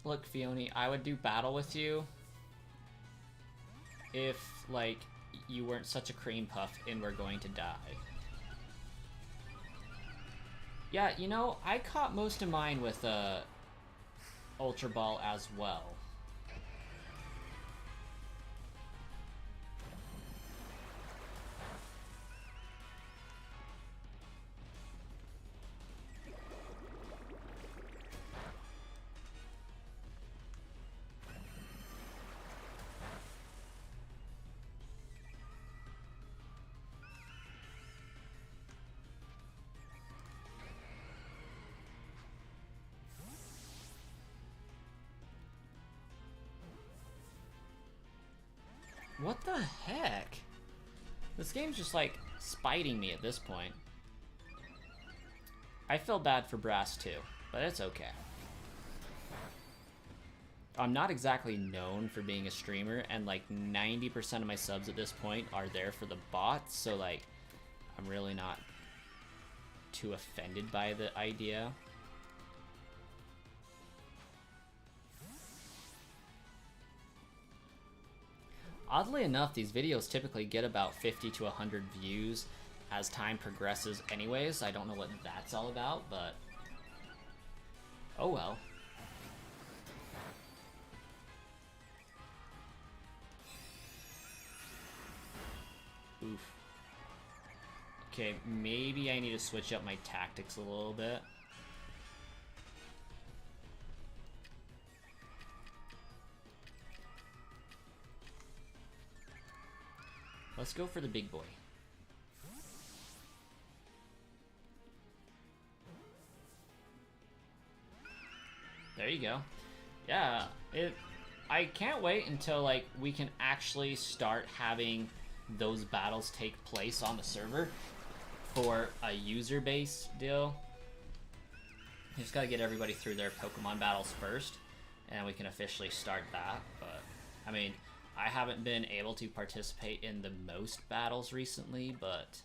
Look, Fiona, I would do battle with you if, like, you weren't such a cream puff and were going to die. Yeah, you know, I caught most of mine with Ultra Ball as well. What the heck? This game's just like spiting me at this point. I feel bad for Brass too, but it's okay. I'm not exactly known for being a streamer, and like 90% of my subs at this point are there for the bots, so like I'm really not too offended by the idea. Oddly enough, these videos typically get about 50 to 100 views as time progresses anyways. I don't know what that's all about, but oh well. Oof. Okay, maybe I need to switch up my tactics a little bit. Let's go for the big boy. There you go. Yeah, I can't wait until like we can actually start having those battles take place on the server for a user base deal. You just gotta get everybody through their Pokemon battles first, and we can officially start that. But I mean, I haven't been able to participate in the most battles recently, but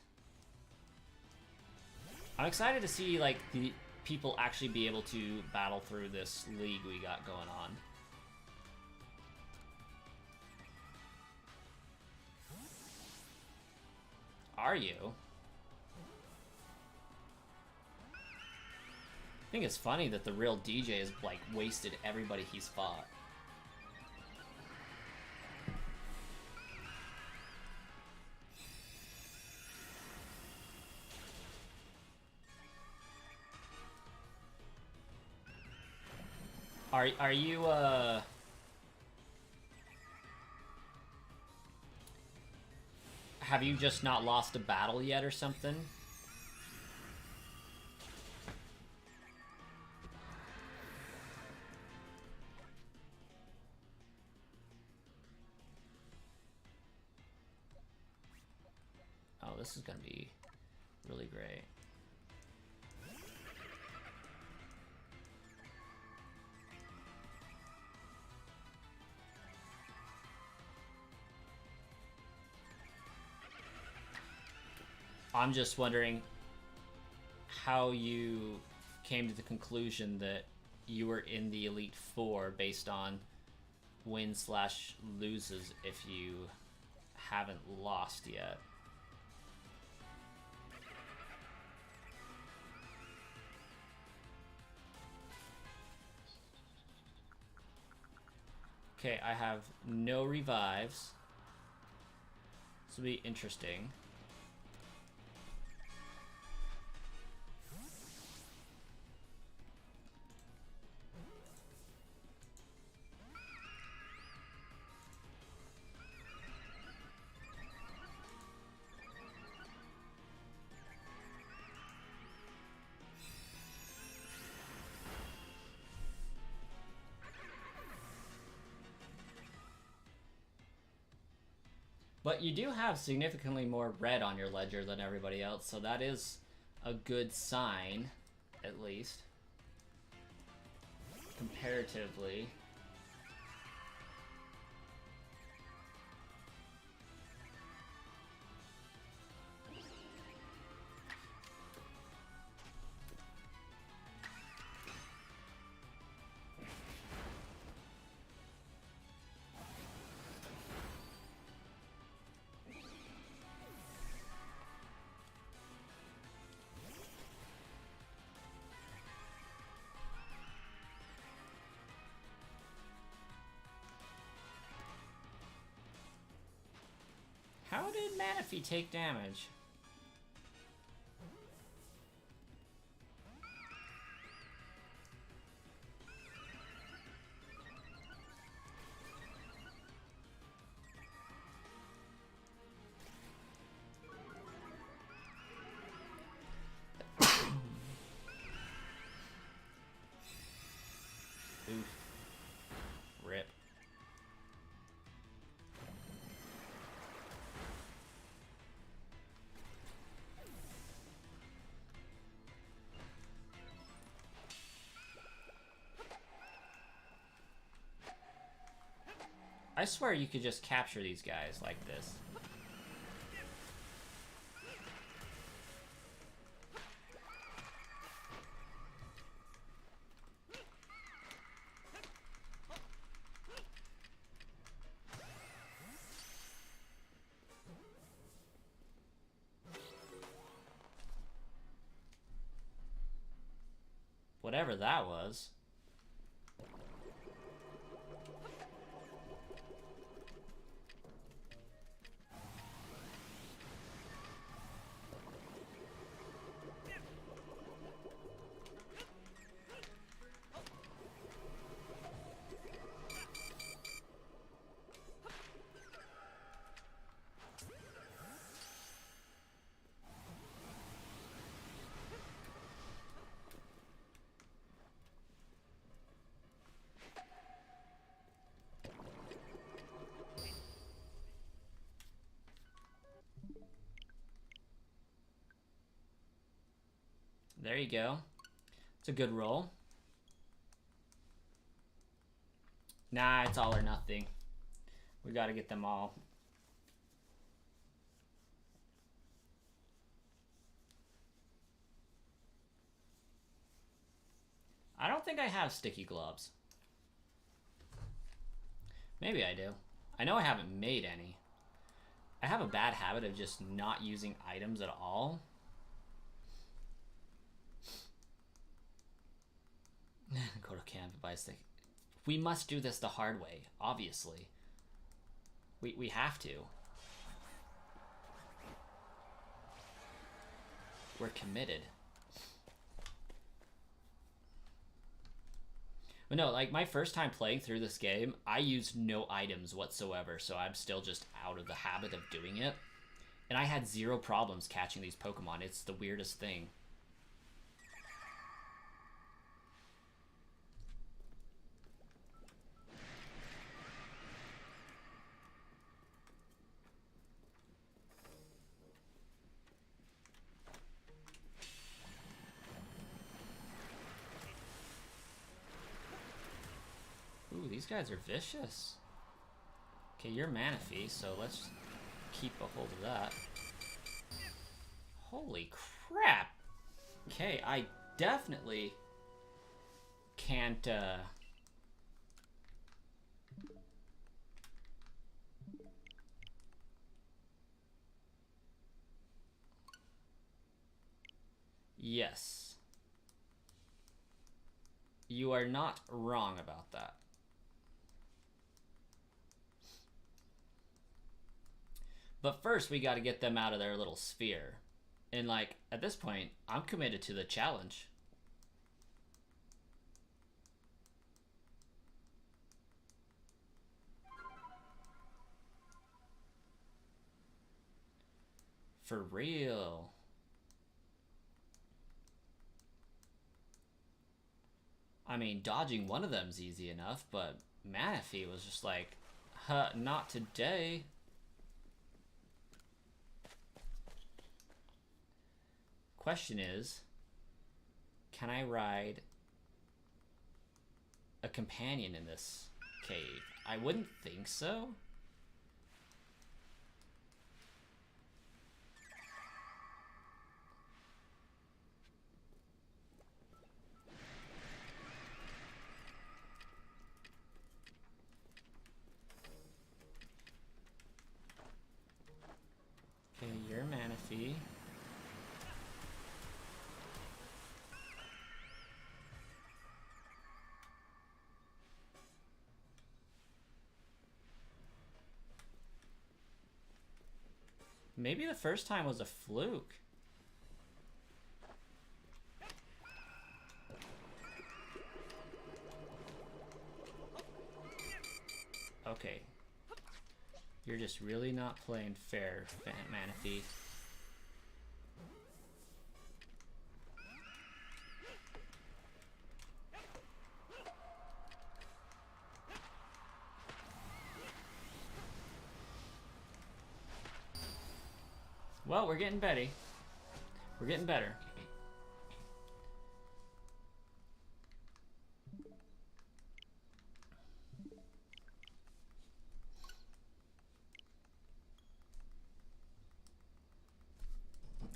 I'm excited to see like the people actually be able to battle through this league we got going on. Are you? I think it's funny that the real DJ has like wasted everybody he's fought. Are you have you just not lost a battle yet or something? Oh, this is gonna be really great. I'm just wondering how you came to the conclusion that you were in the Elite Four based on wins/loses if you haven't lost yet. Okay, I have no revives. This will be interesting. But you do have significantly more red on your ledger than everybody else, so that is a good sign, at least. Comparatively. Manaphy take damage? Oof. Rip. I swear you could just capture these guys like this. Whatever that was. There you go. It's a good roll. Nah, it's all or nothing. We gotta get them all. I don't think I have sticky gloves. Maybe I do. I know I haven't made any. I have a bad habit of just not using items at all. Go to camp and buy a stick. We must do this the hard way, obviously. We have to. We're committed. But no, like my first time playing through this game, I used no items whatsoever, so I'm still just out of the habit of doing it. And I had zero problems catching these Pokemon. It's the weirdest thing. Ooh, these guys are vicious. Okay, you're Manaphy, so let's keep a hold of that. Holy crap! Okay, I definitely can't, Yes. You are not wrong about that. But first, we got to get them out of their little sphere. And, like, at this point, I'm committed to the challenge. For real. I mean, dodging one of them's easy enough, but Manaphy was just like, huh, not today. Question is, can I ride a companion in this cave? I wouldn't think so. Okay, you're Manaphy. Maybe the first time was a fluke. Okay. You're just really not playing fair, Manaphy. Well, we're getting better. We're getting better.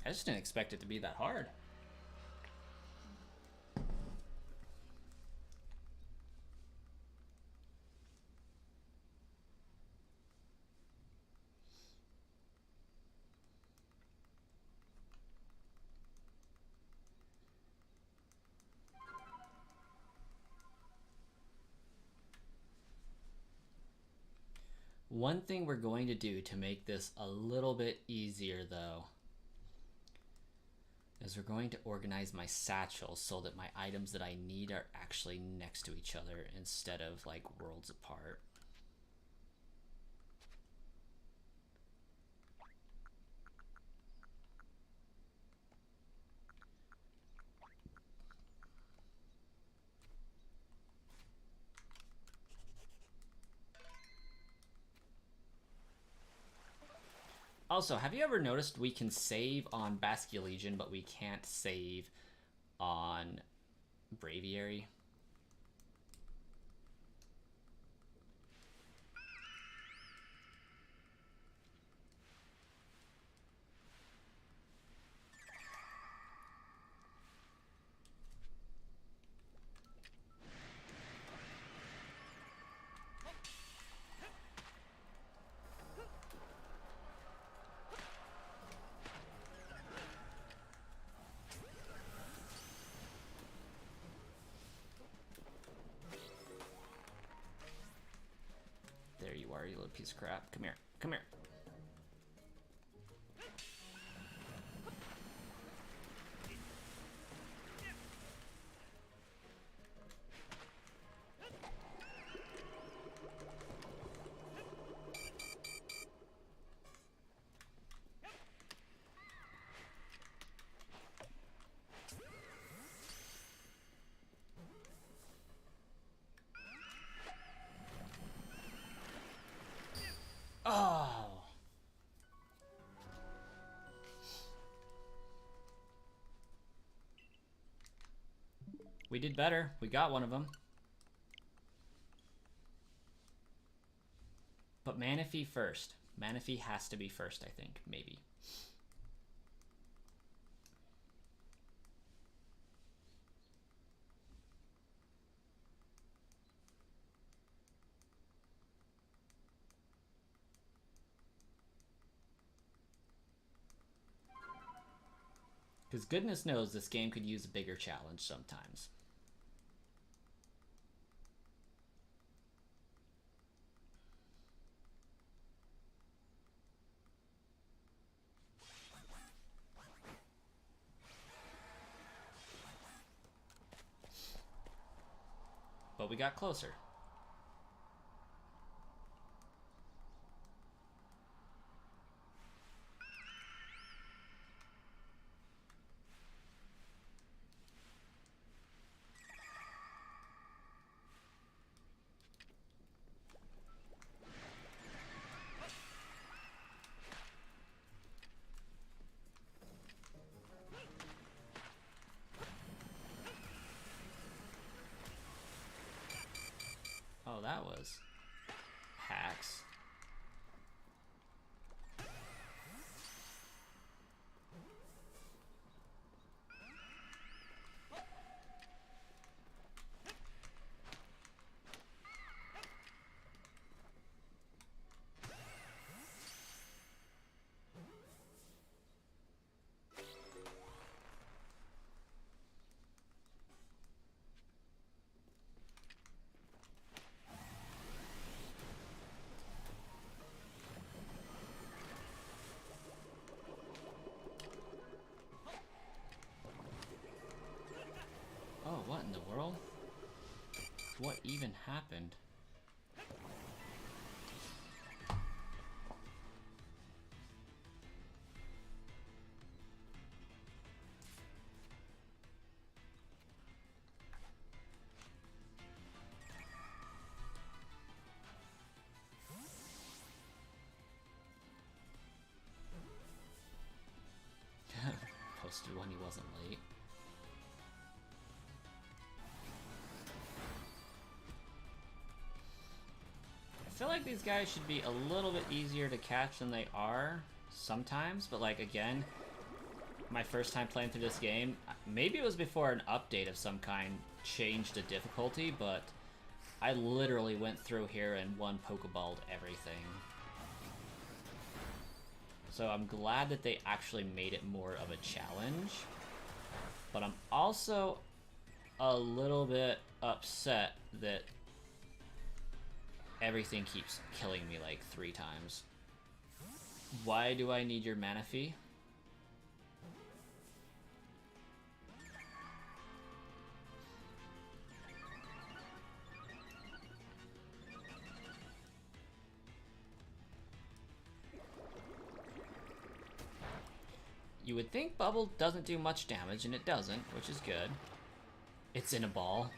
I just didn't expect it to be that hard. One thing we're going to do to make this a little bit easier, though, is we're going to organize my satchels so that my items that I need are actually next to each other instead of like worlds apart. Also, have you ever noticed we can save on Basculegion, but we can't save on Braviary? There you are, you little piece of crap. Come here. Come here. Oh. We did better. We got one of them. But Manaphy first. Manaphy has to be first, I think. Maybe. Because goodness knows this game could use a bigger challenge sometimes. But we got closer. Oh, that was hacks. what in the world? What even happened? Posted when he wasn't late. I feel like these guys should be a little bit easier to catch than they are sometimes, but like again, my first time playing through this game, maybe it was before an update of some kind changed the difficulty, but I literally went through here and one Pokeballed everything. So I'm glad that they actually made it more of a challenge, but I'm also a little bit upset that everything keeps killing me like 3 times. Why do I need your Manaphy? You would think Bubble doesn't do much damage, and it doesn't, which is good. It's in a ball.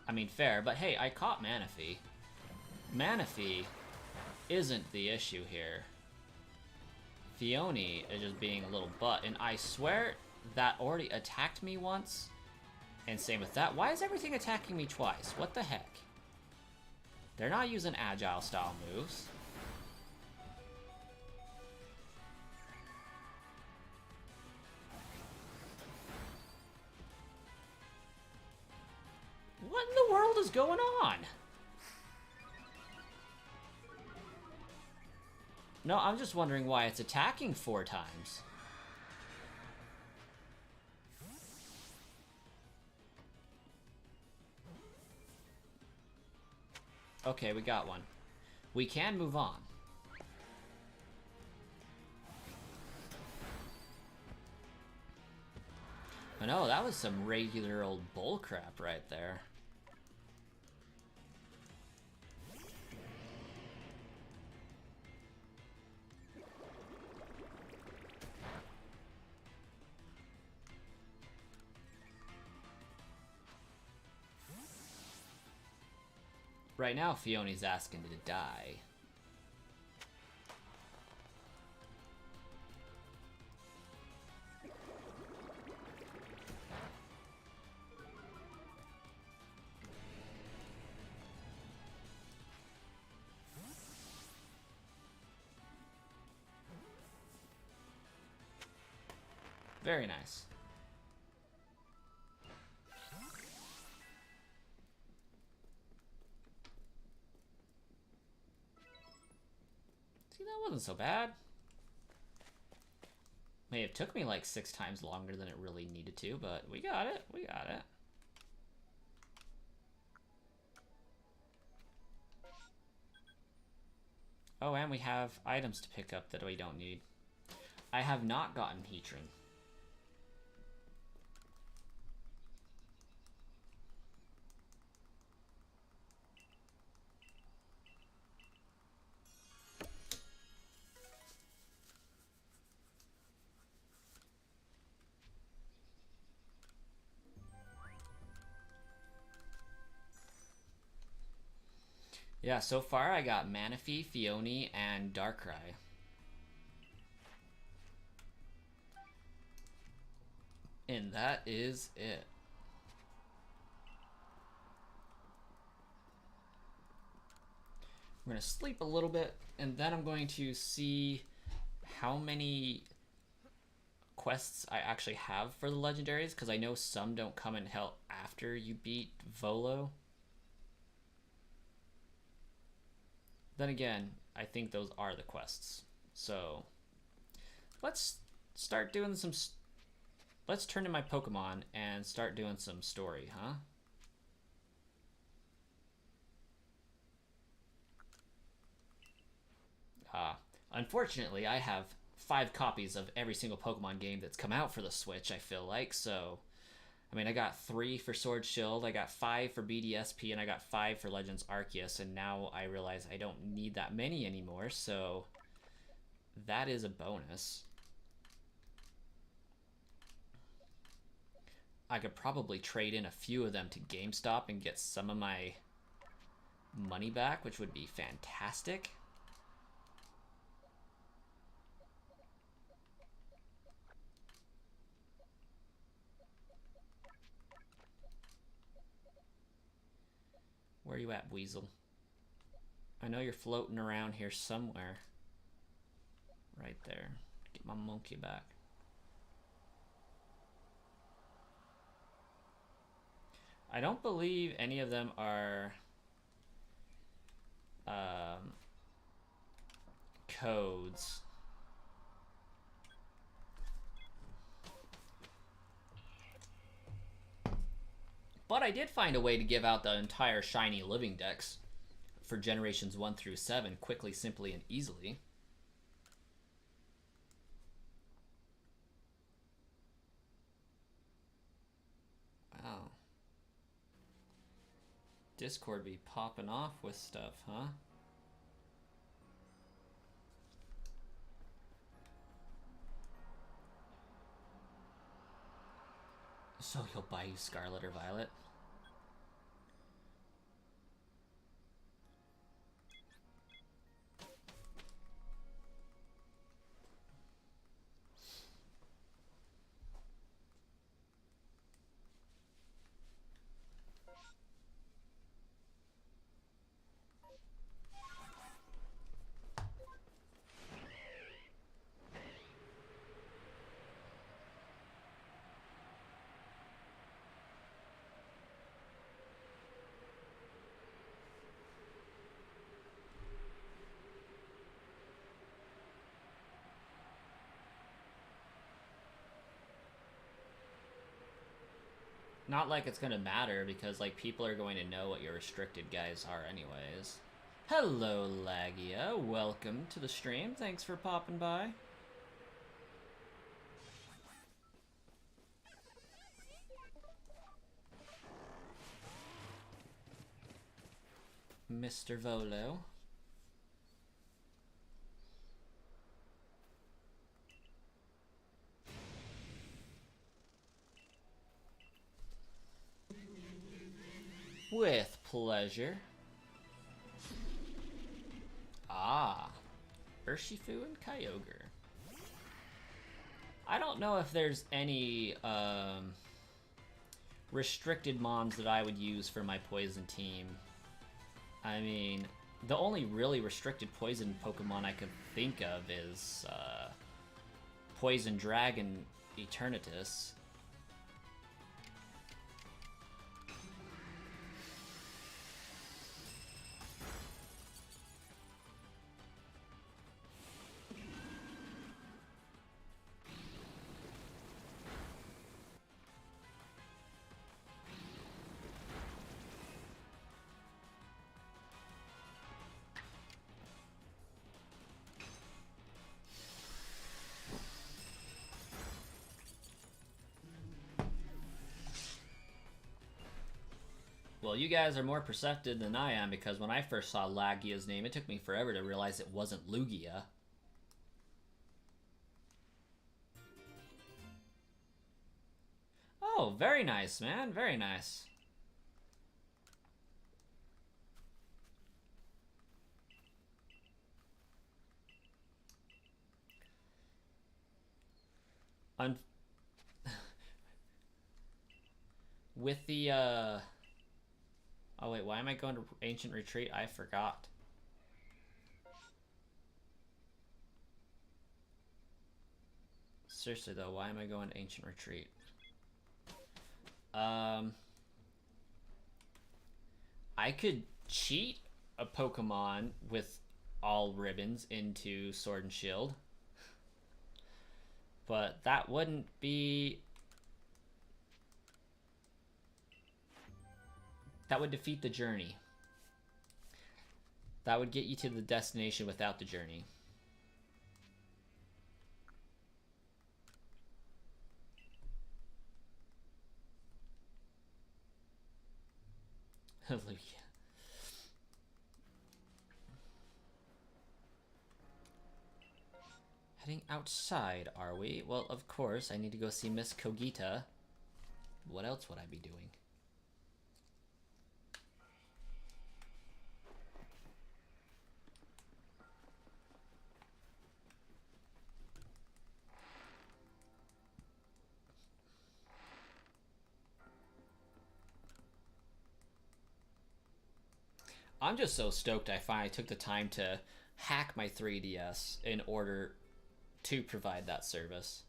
I mean, fair, but hey, I caught Manaphy. Manaphy isn't the issue here. Phione is just being a little butt, and I swear that already attacked me once, and same with that. Why is everything attacking me twice? What the heck? They're not using agile style moves. What in the world is going on? No, I'm just wondering why it's attacking 4 times. Okay, we got one. We can move on. But no, that was some regular old bullcrap right there. Right now, Fione's asking to die. Very nice. See, that wasn't so bad. May have took me like 6 times longer than it really needed to, but we got it. We got it. Oh, and we have items to pick up that we don't need. I have not gotten Heatran. Yeah, so far I got Manaphy, Phione, and Darkrai. And that is it. We're gonna sleep a little bit, and then I'm going to see how many quests I actually have for the legendaries, because I know some don't come until after you beat Volo. Then again, I think those are the quests. So let's start doing some... Let's turn to my Pokemon and start doing some story, huh? Unfortunately, I have 5 copies of every single Pokemon game that's come out for the Switch, I feel like, so I mean, I got 3 for Sword Shield, I got 5 for BDSP, and I got 5 for Legends Arceus, and now I realize I don't need that many anymore, so that is a bonus. I could probably trade in a few of them to GameStop and get some of my money back, which would be fantastic. Where are you at, Weasel? I know you're floating around here somewhere. Right there. Get my monkey back. I don't believe any of them are codes. But I did find a way to give out the entire shiny living dex for generations 1 through 7 quickly, simply, and easily. Wow. Discord be popping off with stuff, huh? So he'll buy you Scarlet or Violet? Not like it's gonna matter, because like people are going to know what your restricted guys are anyways. Hello, Lagia. Welcome to the stream. Thanks for popping by. Mr. Volo. With pleasure. Ah, Urshifu and Kyogre. I don't know if there's any restricted mons that I would use for my poison team. I mean, the only really restricted poison Pokemon I could think of is Poison Dragon Eternatus. Well, you guys are more perceptive than I am, because when I first saw Lagia's name, it took me forever to realize it wasn't Lugia. Oh, very nice, man. Very nice. With the, Oh wait, why am I going to Ancient Retreat? I forgot. Seriously though, why am I going to Ancient Retreat? I could cheat a Pokemon with all ribbons into Sword and Shield, but that wouldn't be... That would defeat the journey. That would get you to the destination without the journey. Hallelujah. Heading outside, are we? Well, of course, I need to go see Miss Kogita. What else would I be doing? I'm just so stoked I finally took the time to hack my 3DS in order to provide that service.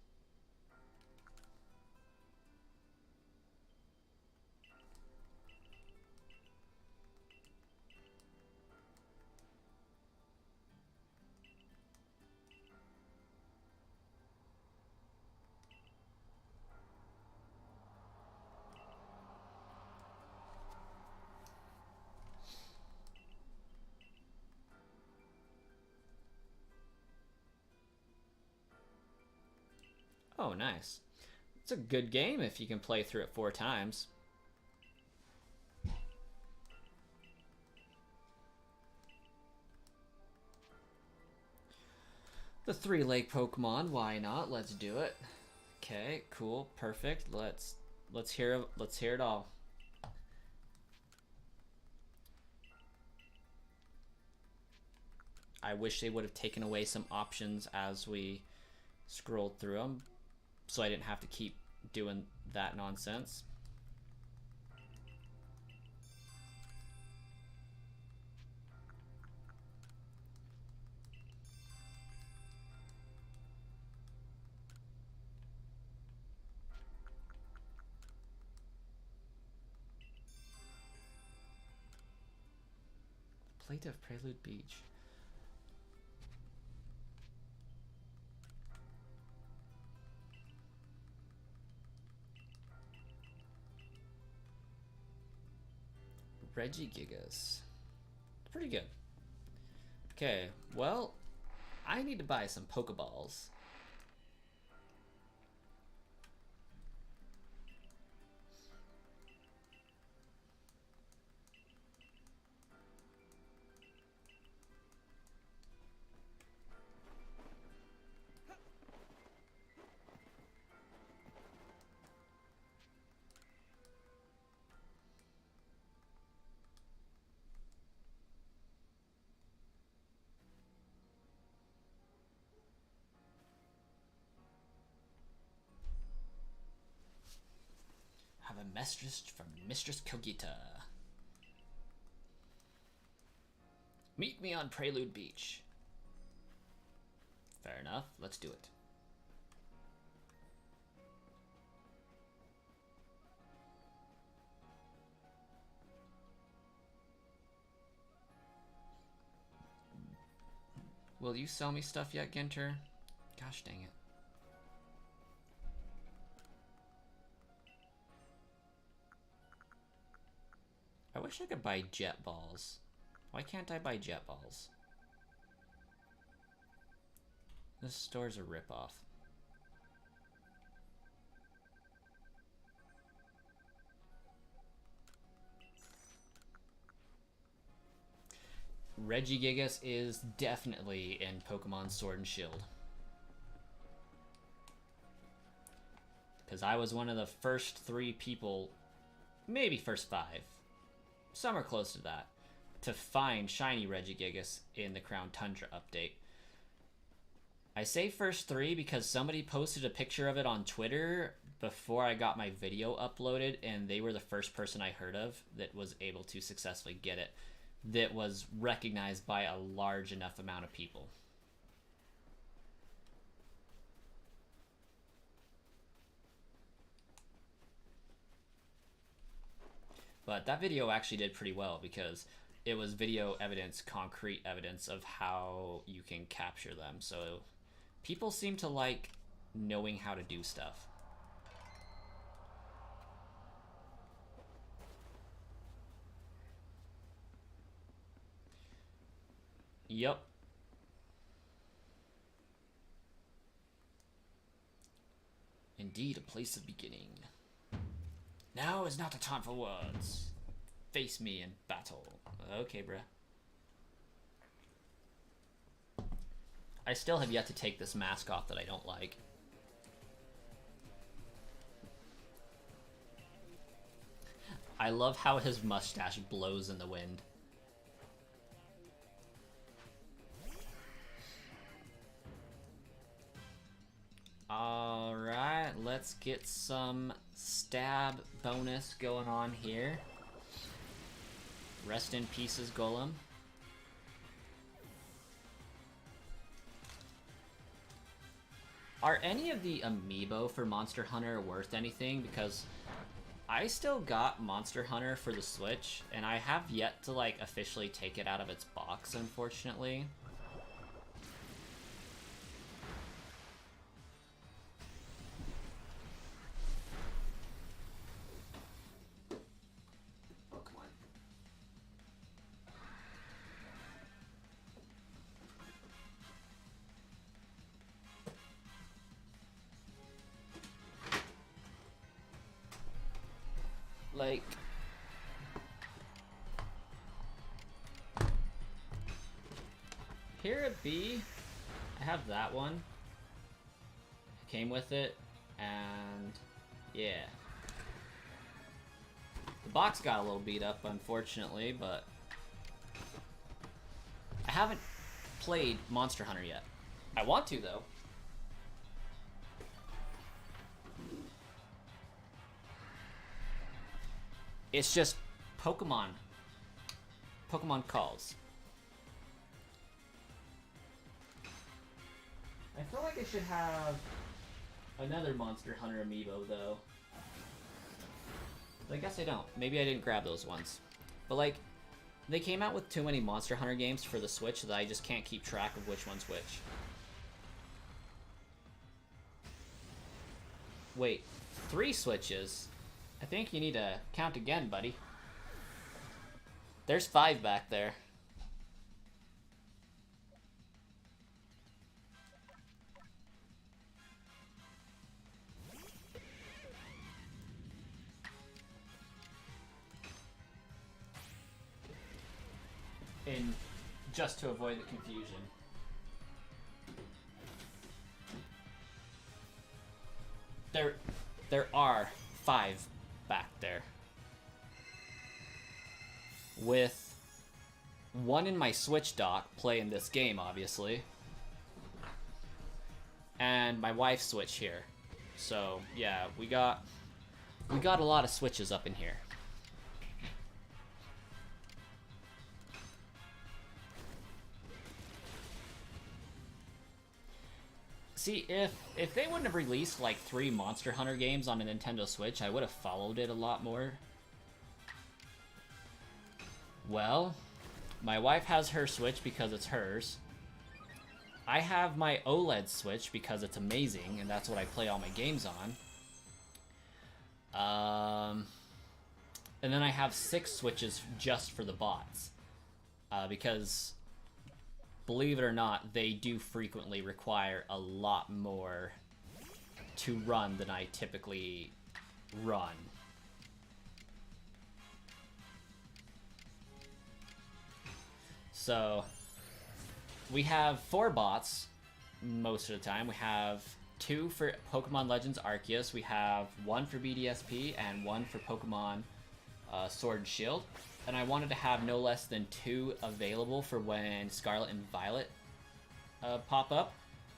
Oh, nice. It's a good game if you can play through it 4 times. The 3-leg Pokemon, why not? Let's do it. Okay, cool, perfect. Let's hear it all. I wish they would have taken away some options as we scrolled through them, so I didn't have to keep doing that nonsense. Plate of Prelude Beach. Regigigas. Pretty good. Okay, well, I need to buy some Pokeballs. Have a message from Mistress Kogita. Meet me on Prelude Beach. Fair enough, let's do it. Will you sell me stuff yet, Ginter? Gosh dang it. I wish I could buy jet balls. Why can't I buy jet balls? This store's a ripoff. Regigigas is definitely in Pokemon Sword and Shield. Because I was one of the first 3 people, maybe first 5, some are close to that, to find shiny Regigigas in the Crown Tundra update. I say first 3 because somebody posted a picture of it on Twitter before I got my video uploaded, and they were the first person I heard of that was able to successfully get it, that was recognized by a large enough amount of people. But that video actually did pretty well because it was video evidence, concrete evidence of how you can capture them. So people seem to like knowing how to do stuff. Yep. Indeed, a place of beginning. Now is not the time for words. Face me in battle. Okay, bruh. I still have yet to take this mask off that I don't like. I love how his mustache blows in the wind. Alright, let's get some stab bonus going on here. Rest in pieces, Golem. Are any of the amiibo for Monster Hunter worth anything? Because I still got Monster Hunter for the Switch, and I have yet to, like, officially take it out of its box, unfortunately. Oh, come on. Like, here at B, I have that one. Came with it, and yeah. The box got a little beat up, unfortunately, but I haven't played Monster Hunter yet. I want to, though. It's just Pokemon calls. I feel like I should have another Monster Hunter amiibo, though. But I guess I don't. Maybe I didn't grab those ones. But, like, they came out with too many Monster Hunter games for the Switch that I just can't keep track of which one's which. Wait, 3 Switches? I think you need to count again, buddy. There's 5 back there. And just to avoid the confusion. There are 5 back there. With 1 in my Switch dock playing this game, obviously. And my wife's Switch here. So, yeah, we got a lot of Switches up in here. See, if they wouldn't have released like 3 Monster Hunter games on a Nintendo Switch, I would have followed it a lot more. Well, my wife has her Switch because it's hers. I have my OLED Switch because it's amazing, and that's what I play all my games on. And then I have 6 Switches just for the bots. Because, believe it or not, they do frequently require a lot more to run than I typically run. So, we have 4 bots most of the time. We have 2 for Pokemon Legends Arceus. We have 1 for BDSP and 1 for Pokemon Sword and Shield. And I wanted to have no less than 2 available for when Scarlet and Violet pop up,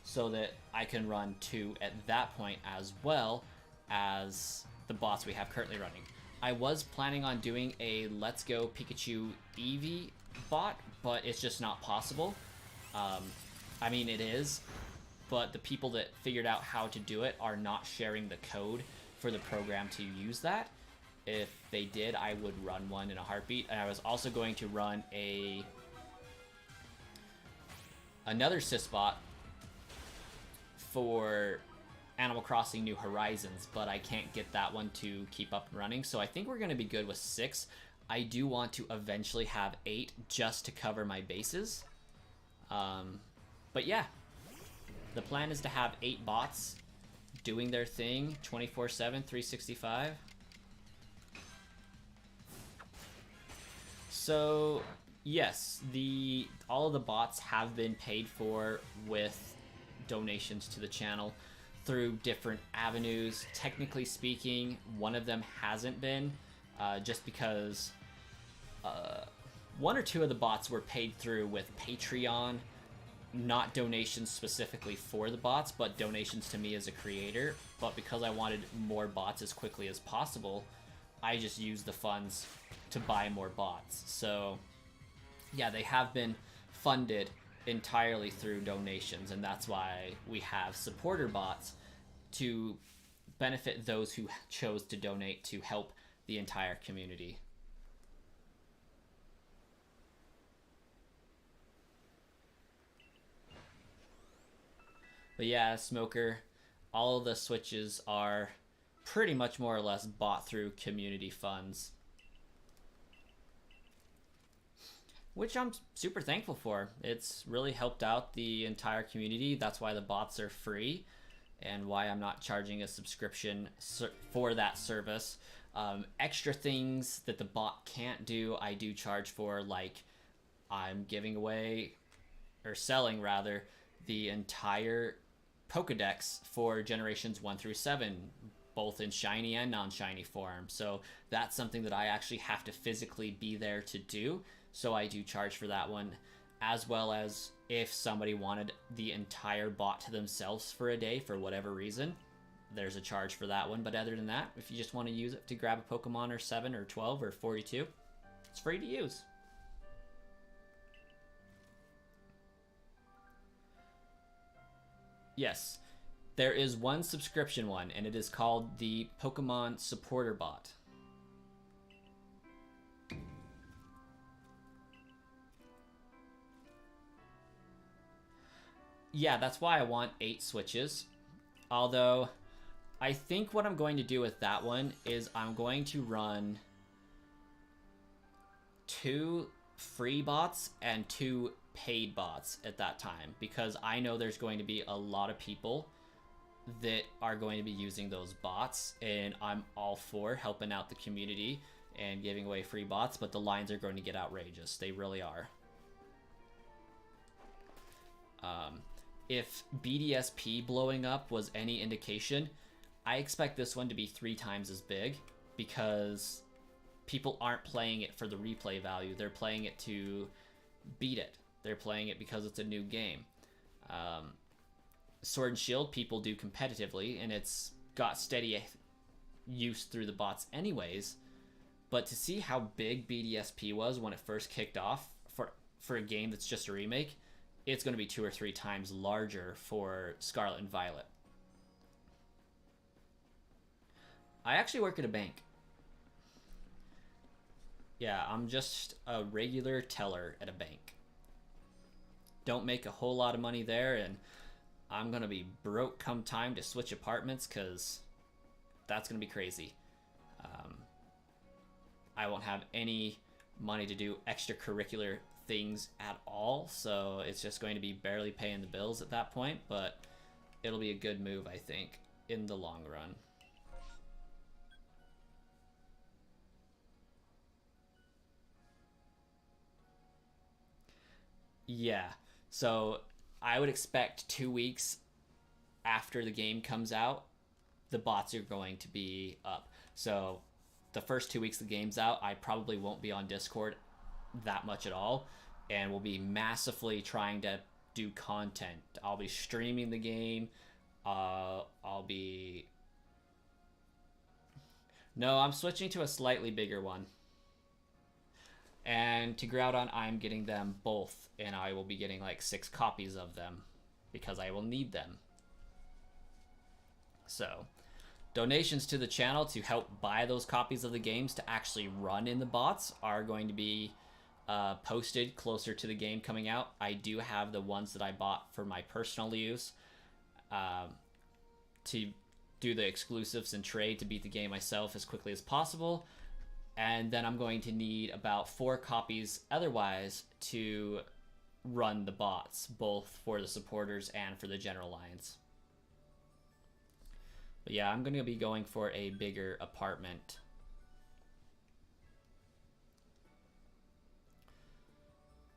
so that I can run 2 at that point as well as the bots we have currently running. I was planning on doing a Let's Go Pikachu Eevee bot, but it's just not possible. I mean, it is, but the people that figured out how to do it are not sharing the code for the program to use that. If they did, I would run one in a heartbeat. And I was also going to run another Sysbot for Animal Crossing New Horizons, but I can't get that one to keep up and running. So I think we're going to be good with 6. I do want to eventually have 8 just to cover my bases. But yeah, the plan is to have 8 bots doing their thing 24/7, 365. So yes, the all of the bots have been paid for with donations to the channel through different avenues. Technically speaking, one of them hasn't been, just because one or two of the bots were paid through with Patreon, not donations specifically for the bots, but donations to me as a creator. But because I wanted more bots as quickly as possible, I just used the funds to buy more bots. So yeah, they have been funded entirely through donations, and that's why we have supporter bots to benefit those who chose to donate to help the entire community. But yeah, Smoker, all of the switches are pretty much more or less bought through community funds, which I'm super thankful for. It's really helped out the entire community. That's why the bots are free and why I'm not charging a subscription for that service. Extra things that the bot can't do, I do charge for, like I'm giving away, or selling rather, the entire Pokedex for generations 1 through 7, both in shiny and non-shiny form. So that's something that I actually have to physically be there to do. So I do charge for that one, as well as if somebody wanted the entire bot to themselves for a day for whatever reason, there's a charge for that one. But other than that, if you just want to use it to grab a Pokemon or 7 or 12 or 42, it's free to use. Yes, there is one subscription one, and it is called the Pokemon Supporter Bot. Yeah, that's why I want 8 switches. Although, I think what I'm going to do with that one is I'm going to run 2 free bots and 2 paid bots at that time, because I know there's going to be a lot of people that are going to be using those bots, and I'm all for helping out the community and giving away free bots, but the lines are going to get outrageous. They really are. If BDSP blowing up was any indication, I expect this one to be 3 times as big, because people aren't playing it for the replay value. They're playing it to beat it. They're playing it because it's a new game. Sword and Shield people do competitively, and it's got steady use through the bots anyways. But to see how big BDSP was when it first kicked off for a game that's just a remake, it's going to be 2 or 3 times larger for Scarlet and Violet. I actually work at a bank. Yeah, I'm just a regular teller at a bank. Don't make a whole lot of money there, and I'm going to be broke come time to switch apartments, because that's going to be crazy. I won't have any money to do extracurricular things at all, so it's just going to be barely paying the bills at that point, but it'll be a good move, I think, in the long run. Yeah, so I would expect 2 weeks after the game comes out, the bots are going to be up. So the first 2 weeks the game's out, I probably won't be on Discord that much at all, and will be massively trying to do content. I'll be streaming the game. I'll be... No, I'm switching to a slightly bigger one. And to Groudon, I'm getting them both, and I will be getting like 6 copies of them, because I will need them. So, donations to the channel to help buy those copies of the games to actually run in the bots are going to be posted closer to the game coming out. I do have the ones that I bought for my personal use to do the exclusives and trade to beat the game myself as quickly as possible. And then I'm going to need about 4 copies otherwise to run the bots, both for the supporters and for the general lines. But yeah, I'm going to be going for a bigger apartment.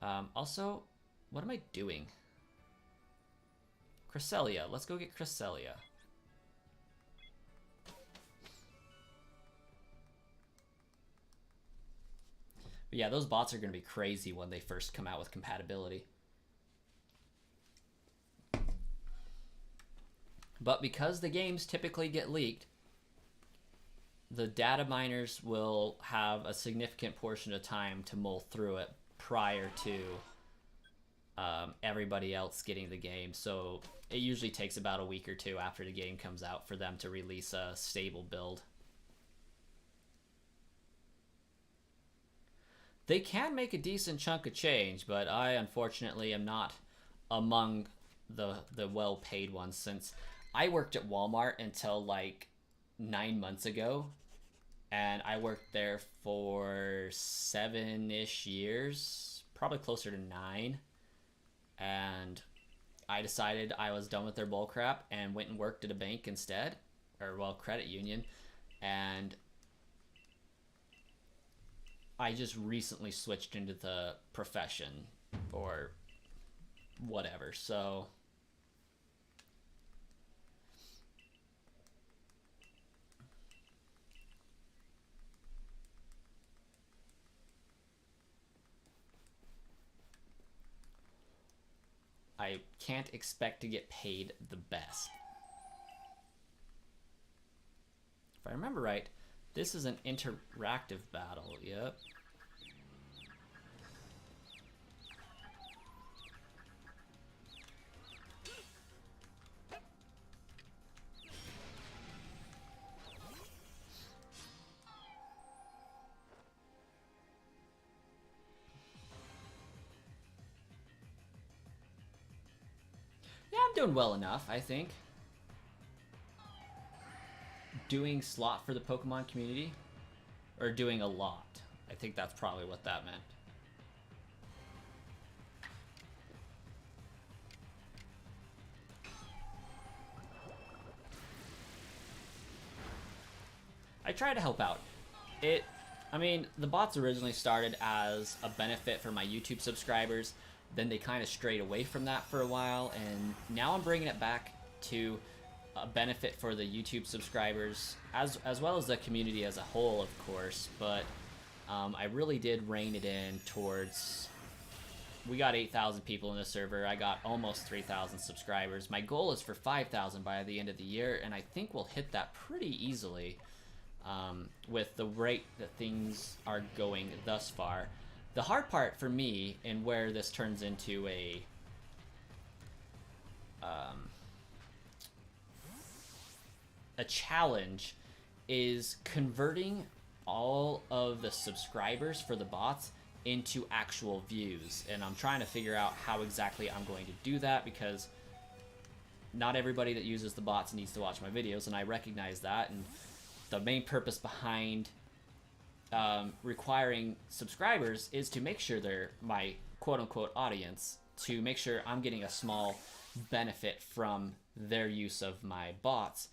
Also, what am I doing? Cresselia. Let's go get Cresselia. But yeah, those bots are going to be crazy when they first come out with compatibility. But because the games typically get leaked, the data miners will have a significant portion of time to mull through it prior to everybody else getting the game. So it usually takes about a week or two after the game comes out for them to release a stable build. They can make a decent chunk of change, but I unfortunately am not among the well-paid ones, since I worked at Walmart until like 9 months ago, and I worked there for 7-ish years, probably closer to 9, and I decided I was done with their bullcrap and went and worked at a bank instead, or well, credit union, and I just recently switched into the profession or whatever, so I can't expect to get paid the best. If I remember right, this is an interactive battle. Yep. Yeah, I'm doing well enough, I think. Doing slot for the Pokemon community? Or doing a lot? I think that's probably what that meant. I try to help out. I mean, the bots originally started as a benefit for my YouTube subscribers. Then they kind of strayed away from that for a while, and now I'm bringing it back to a benefit for the YouTube subscribers, as well as the community as a whole, of course. But I really did rein it in towards... We got 8,000 people in the server. I got almost 3,000 subscribers. My goal is for 5,000 by the end of the year, and I think we'll hit that pretty easily with the rate that things are going thus far. The hard part for me, and where this turns into a challenge, is converting all of the subscribers for the bots into actual views. And I'm trying to figure out how exactly I'm going to do that, because not everybody that uses the bots needs to watch my videos, and I recognize that. And the main purpose behind requiring subscribers is to make sure they're my quote-unquote audience, to make sure I'm getting a small benefit from their use of my bots.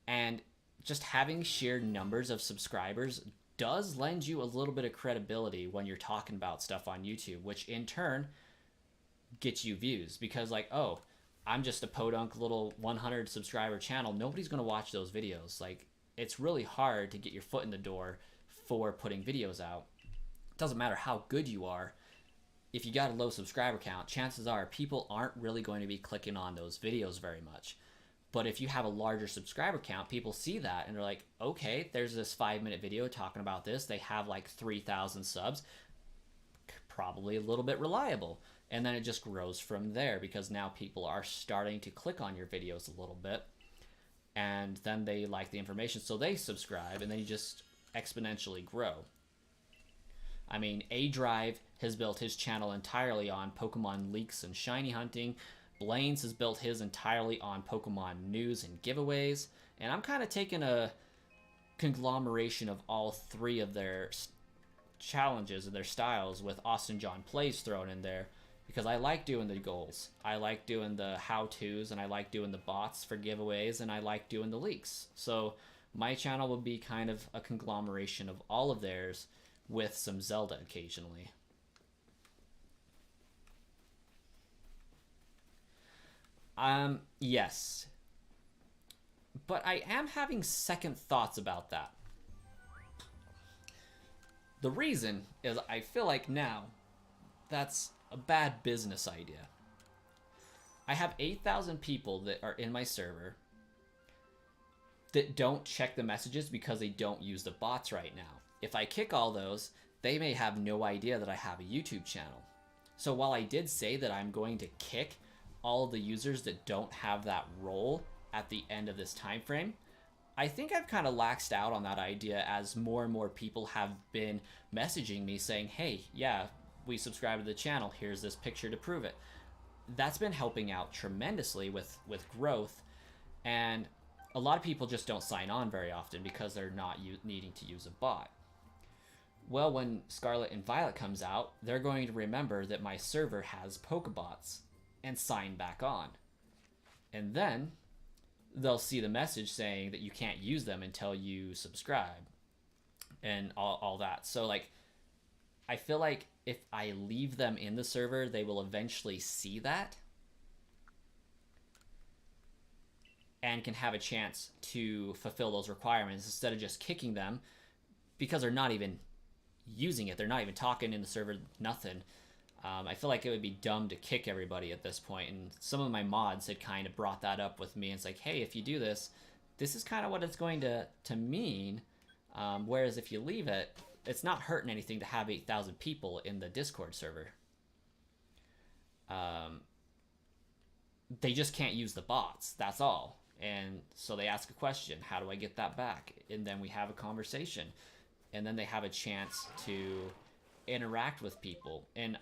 And just having sheer numbers of subscribers does lend you a little bit of credibility when you're talking about stuff on YouTube, which in turn gets you views, because like, oh, I'm just a podunk little 100 subscriber channel, nobody's going to watch those videos. Like, it's really hard to get your foot in the door for putting videos out. It doesn't matter how good you are. If you got a low subscriber count, chances are people aren't really going to be clicking on those videos very much. But if you have a larger subscriber count, people see that and they're like, okay, there's this 5-minute video talking about this. They have like 3,000 subs. Probably a little bit reliable. And then it just grows from there, because now people are starting to click on your videos a little bit. And then they like the information, so they subscribe, and then you just exponentially grow. I mean, A-Drive has built his channel entirely on Pokemon leaks and shiny hunting. Blaine's has built his entirely on Pokemon news and giveaways. And I'm kind of taking a conglomeration of all three of their challenges and their styles, with Austin John Plays thrown in there, because I like doing the goals. I like doing the how-tos, and I like doing the bots for giveaways, and I like doing the leaks. So my channel will be kind of a conglomeration of all of theirs, with some Zelda occasionally. Yes. But I am having second thoughts about that. The reason is I feel like now that's a bad business idea. I have 8,000 people that are in my server that don't check the messages because they don't use the bots right now. If I kick all those, they may have no idea that I have a YouTube channel. So while I did say that I'm going to kick all the users that don't have that role at the end of this time frame, I think I've kind of laxed out on that idea as more and more people have been messaging me saying, hey, yeah, we subscribe to the channel. Here's this picture to prove it. That's been helping out tremendously with growth. And a lot of people just don't sign on very often because they're not needing to use a bot. Well, when Scarlet and Violet comes out, they're going to remember that my server has Pokebots and sign back on. And then they'll see the message saying that you can't use them until you subscribe and all that. So like, I feel like if I leave them in the server, they will eventually see that and can have a chance to fulfill those requirements instead of just kicking them because they're not even using it. They're not even talking in the server, nothing. I feel like it would be dumb to kick everybody at this point. And some of my mods had kind of brought that up with me. It's like, hey, if you do this, this is kind of what it's going to mean. Whereas if you leave it, it's not hurting anything to have 8,000 people in the Discord server. They just can't use the bots. That's all. And so they ask a question, how do I get that back? And then we have a conversation. And then they have a chance to interact with people. And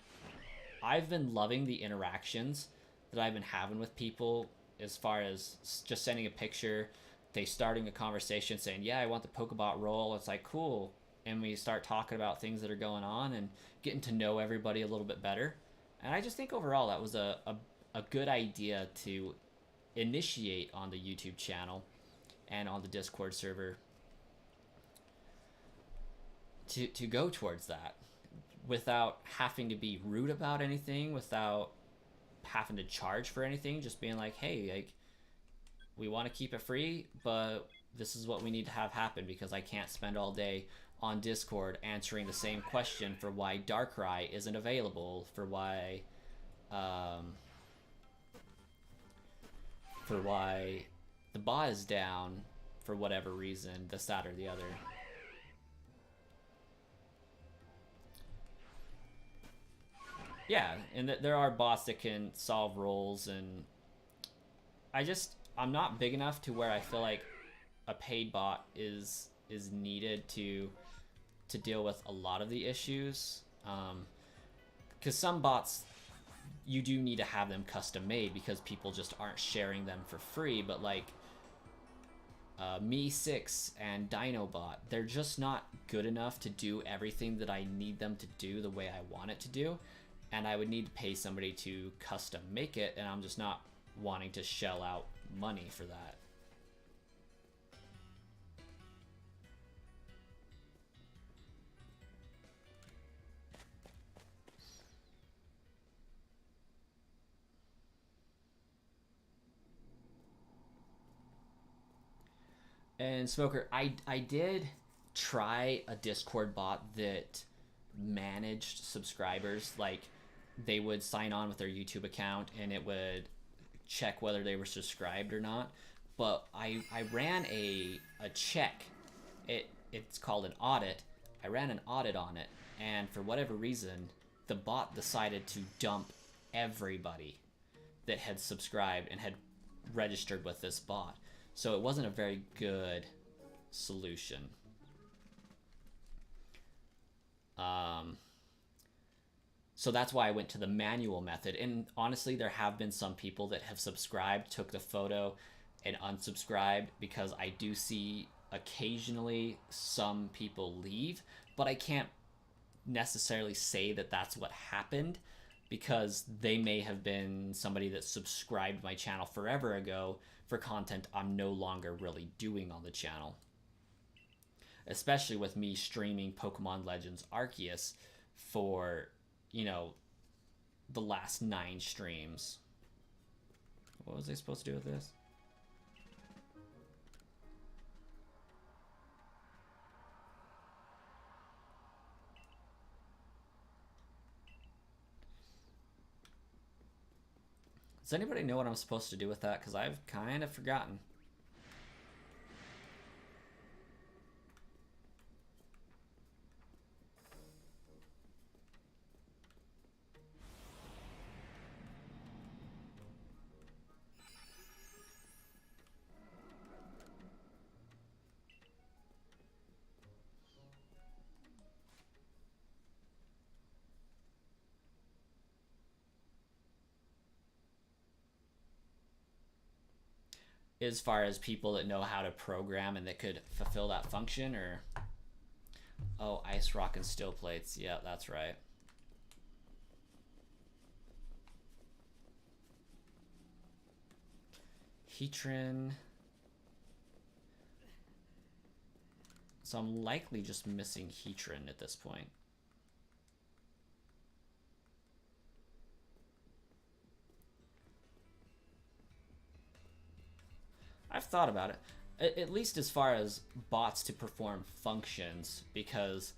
I've been loving the interactions that I've been having with people as far as just sending a picture, they starting a conversation saying, yeah, I want the Pokebot roll. It's like, cool. And we start talking about things that are going on and getting to know everybody a little bit better. And I just think overall that was a good idea to initiate on the YouTube channel and on the Discord server to go towards that without having to be rude about anything, without having to charge for anything, just being like, hey, like, we want to keep it free, but this is what we need to have happen because I can't spend all day on Discord answering the same question for why Darkrai isn't available, for why the bot is down for whatever reason, this, that, or the other. Yeah, and there are bots that can solve roles, and I'm not big enough to where I feel like a paid bot is needed to deal with a lot of the issues. Because some bots, you do need to have them custom made because people just aren't sharing them for free. But like Me6 and Dinobot, they're just not good enough to do everything that I need them to do the way I want it to do. And I would need to pay somebody to custom make it, and I'm just not wanting to shell out money for that. And Smoker, I did try a Discord bot that managed subscribers. Like, they would sign on with their YouTube account and it would check whether they were subscribed or not. But I ran a check. It's called an audit. I ran an audit on it, and for whatever reason, the bot decided to dump everybody that had subscribed and had registered with this bot. So it wasn't a very good solution. So that's why I went to the manual method. And honestly, there have been some people that have subscribed, took the photo, and unsubscribed, because I do see occasionally some people leave, but I can't necessarily say that that's what happened, because they may have been somebody that subscribed my channel forever ago for content I'm no longer really doing on the channel. Especially with me streaming Pokemon Legends Arceus for, you know, the last 9 streams. What was I supposed to do with this? Does anybody know what I'm supposed to do with that? Because I've kind of forgotten. As far as people that know how to program and that could fulfill that function, or oh, ice rock and steel plates. Yeah, that's right. Heatran. So I'm likely just missing Heatran at this point. I've thought about it, at least as far as bots to perform functions, because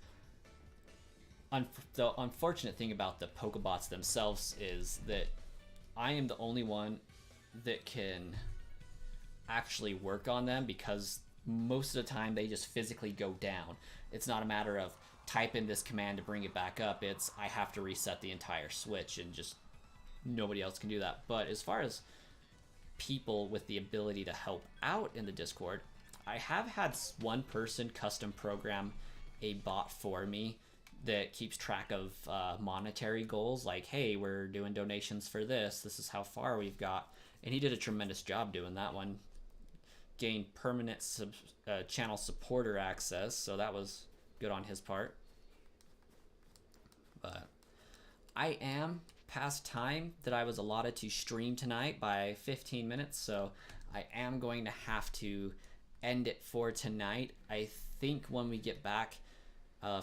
the unfortunate thing about the Pokebots themselves is that I am the only one that can actually work on them, because most of the time they just physically go down. It's not a matter of type in this command to bring it back up. It's I have to reset the entire switch, and just nobody else can do that. But as far as people with the ability to help out in the Discord, I have had one person custom program a bot for me that keeps track of monetary goals, like, hey, we're doing donations for this is how far we've got, and he did a tremendous job doing that one. Gained permanent channel supporter access, so that was good on his part. But I am past time that I was allotted to stream tonight by 15 minutes, so I am going to have to end it for tonight. I think when we get back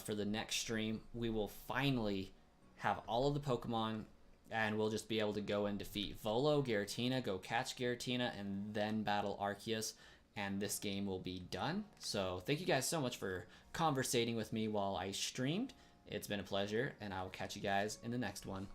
for the next stream, we will finally have all of the Pokemon, and we'll just be able to go and defeat Volo, Giratina, go catch Giratina, and then battle Arceus, and this game will be done. So thank you guys so much for conversating with me while I streamed. It's been a pleasure, and I will catch you guys in the next one.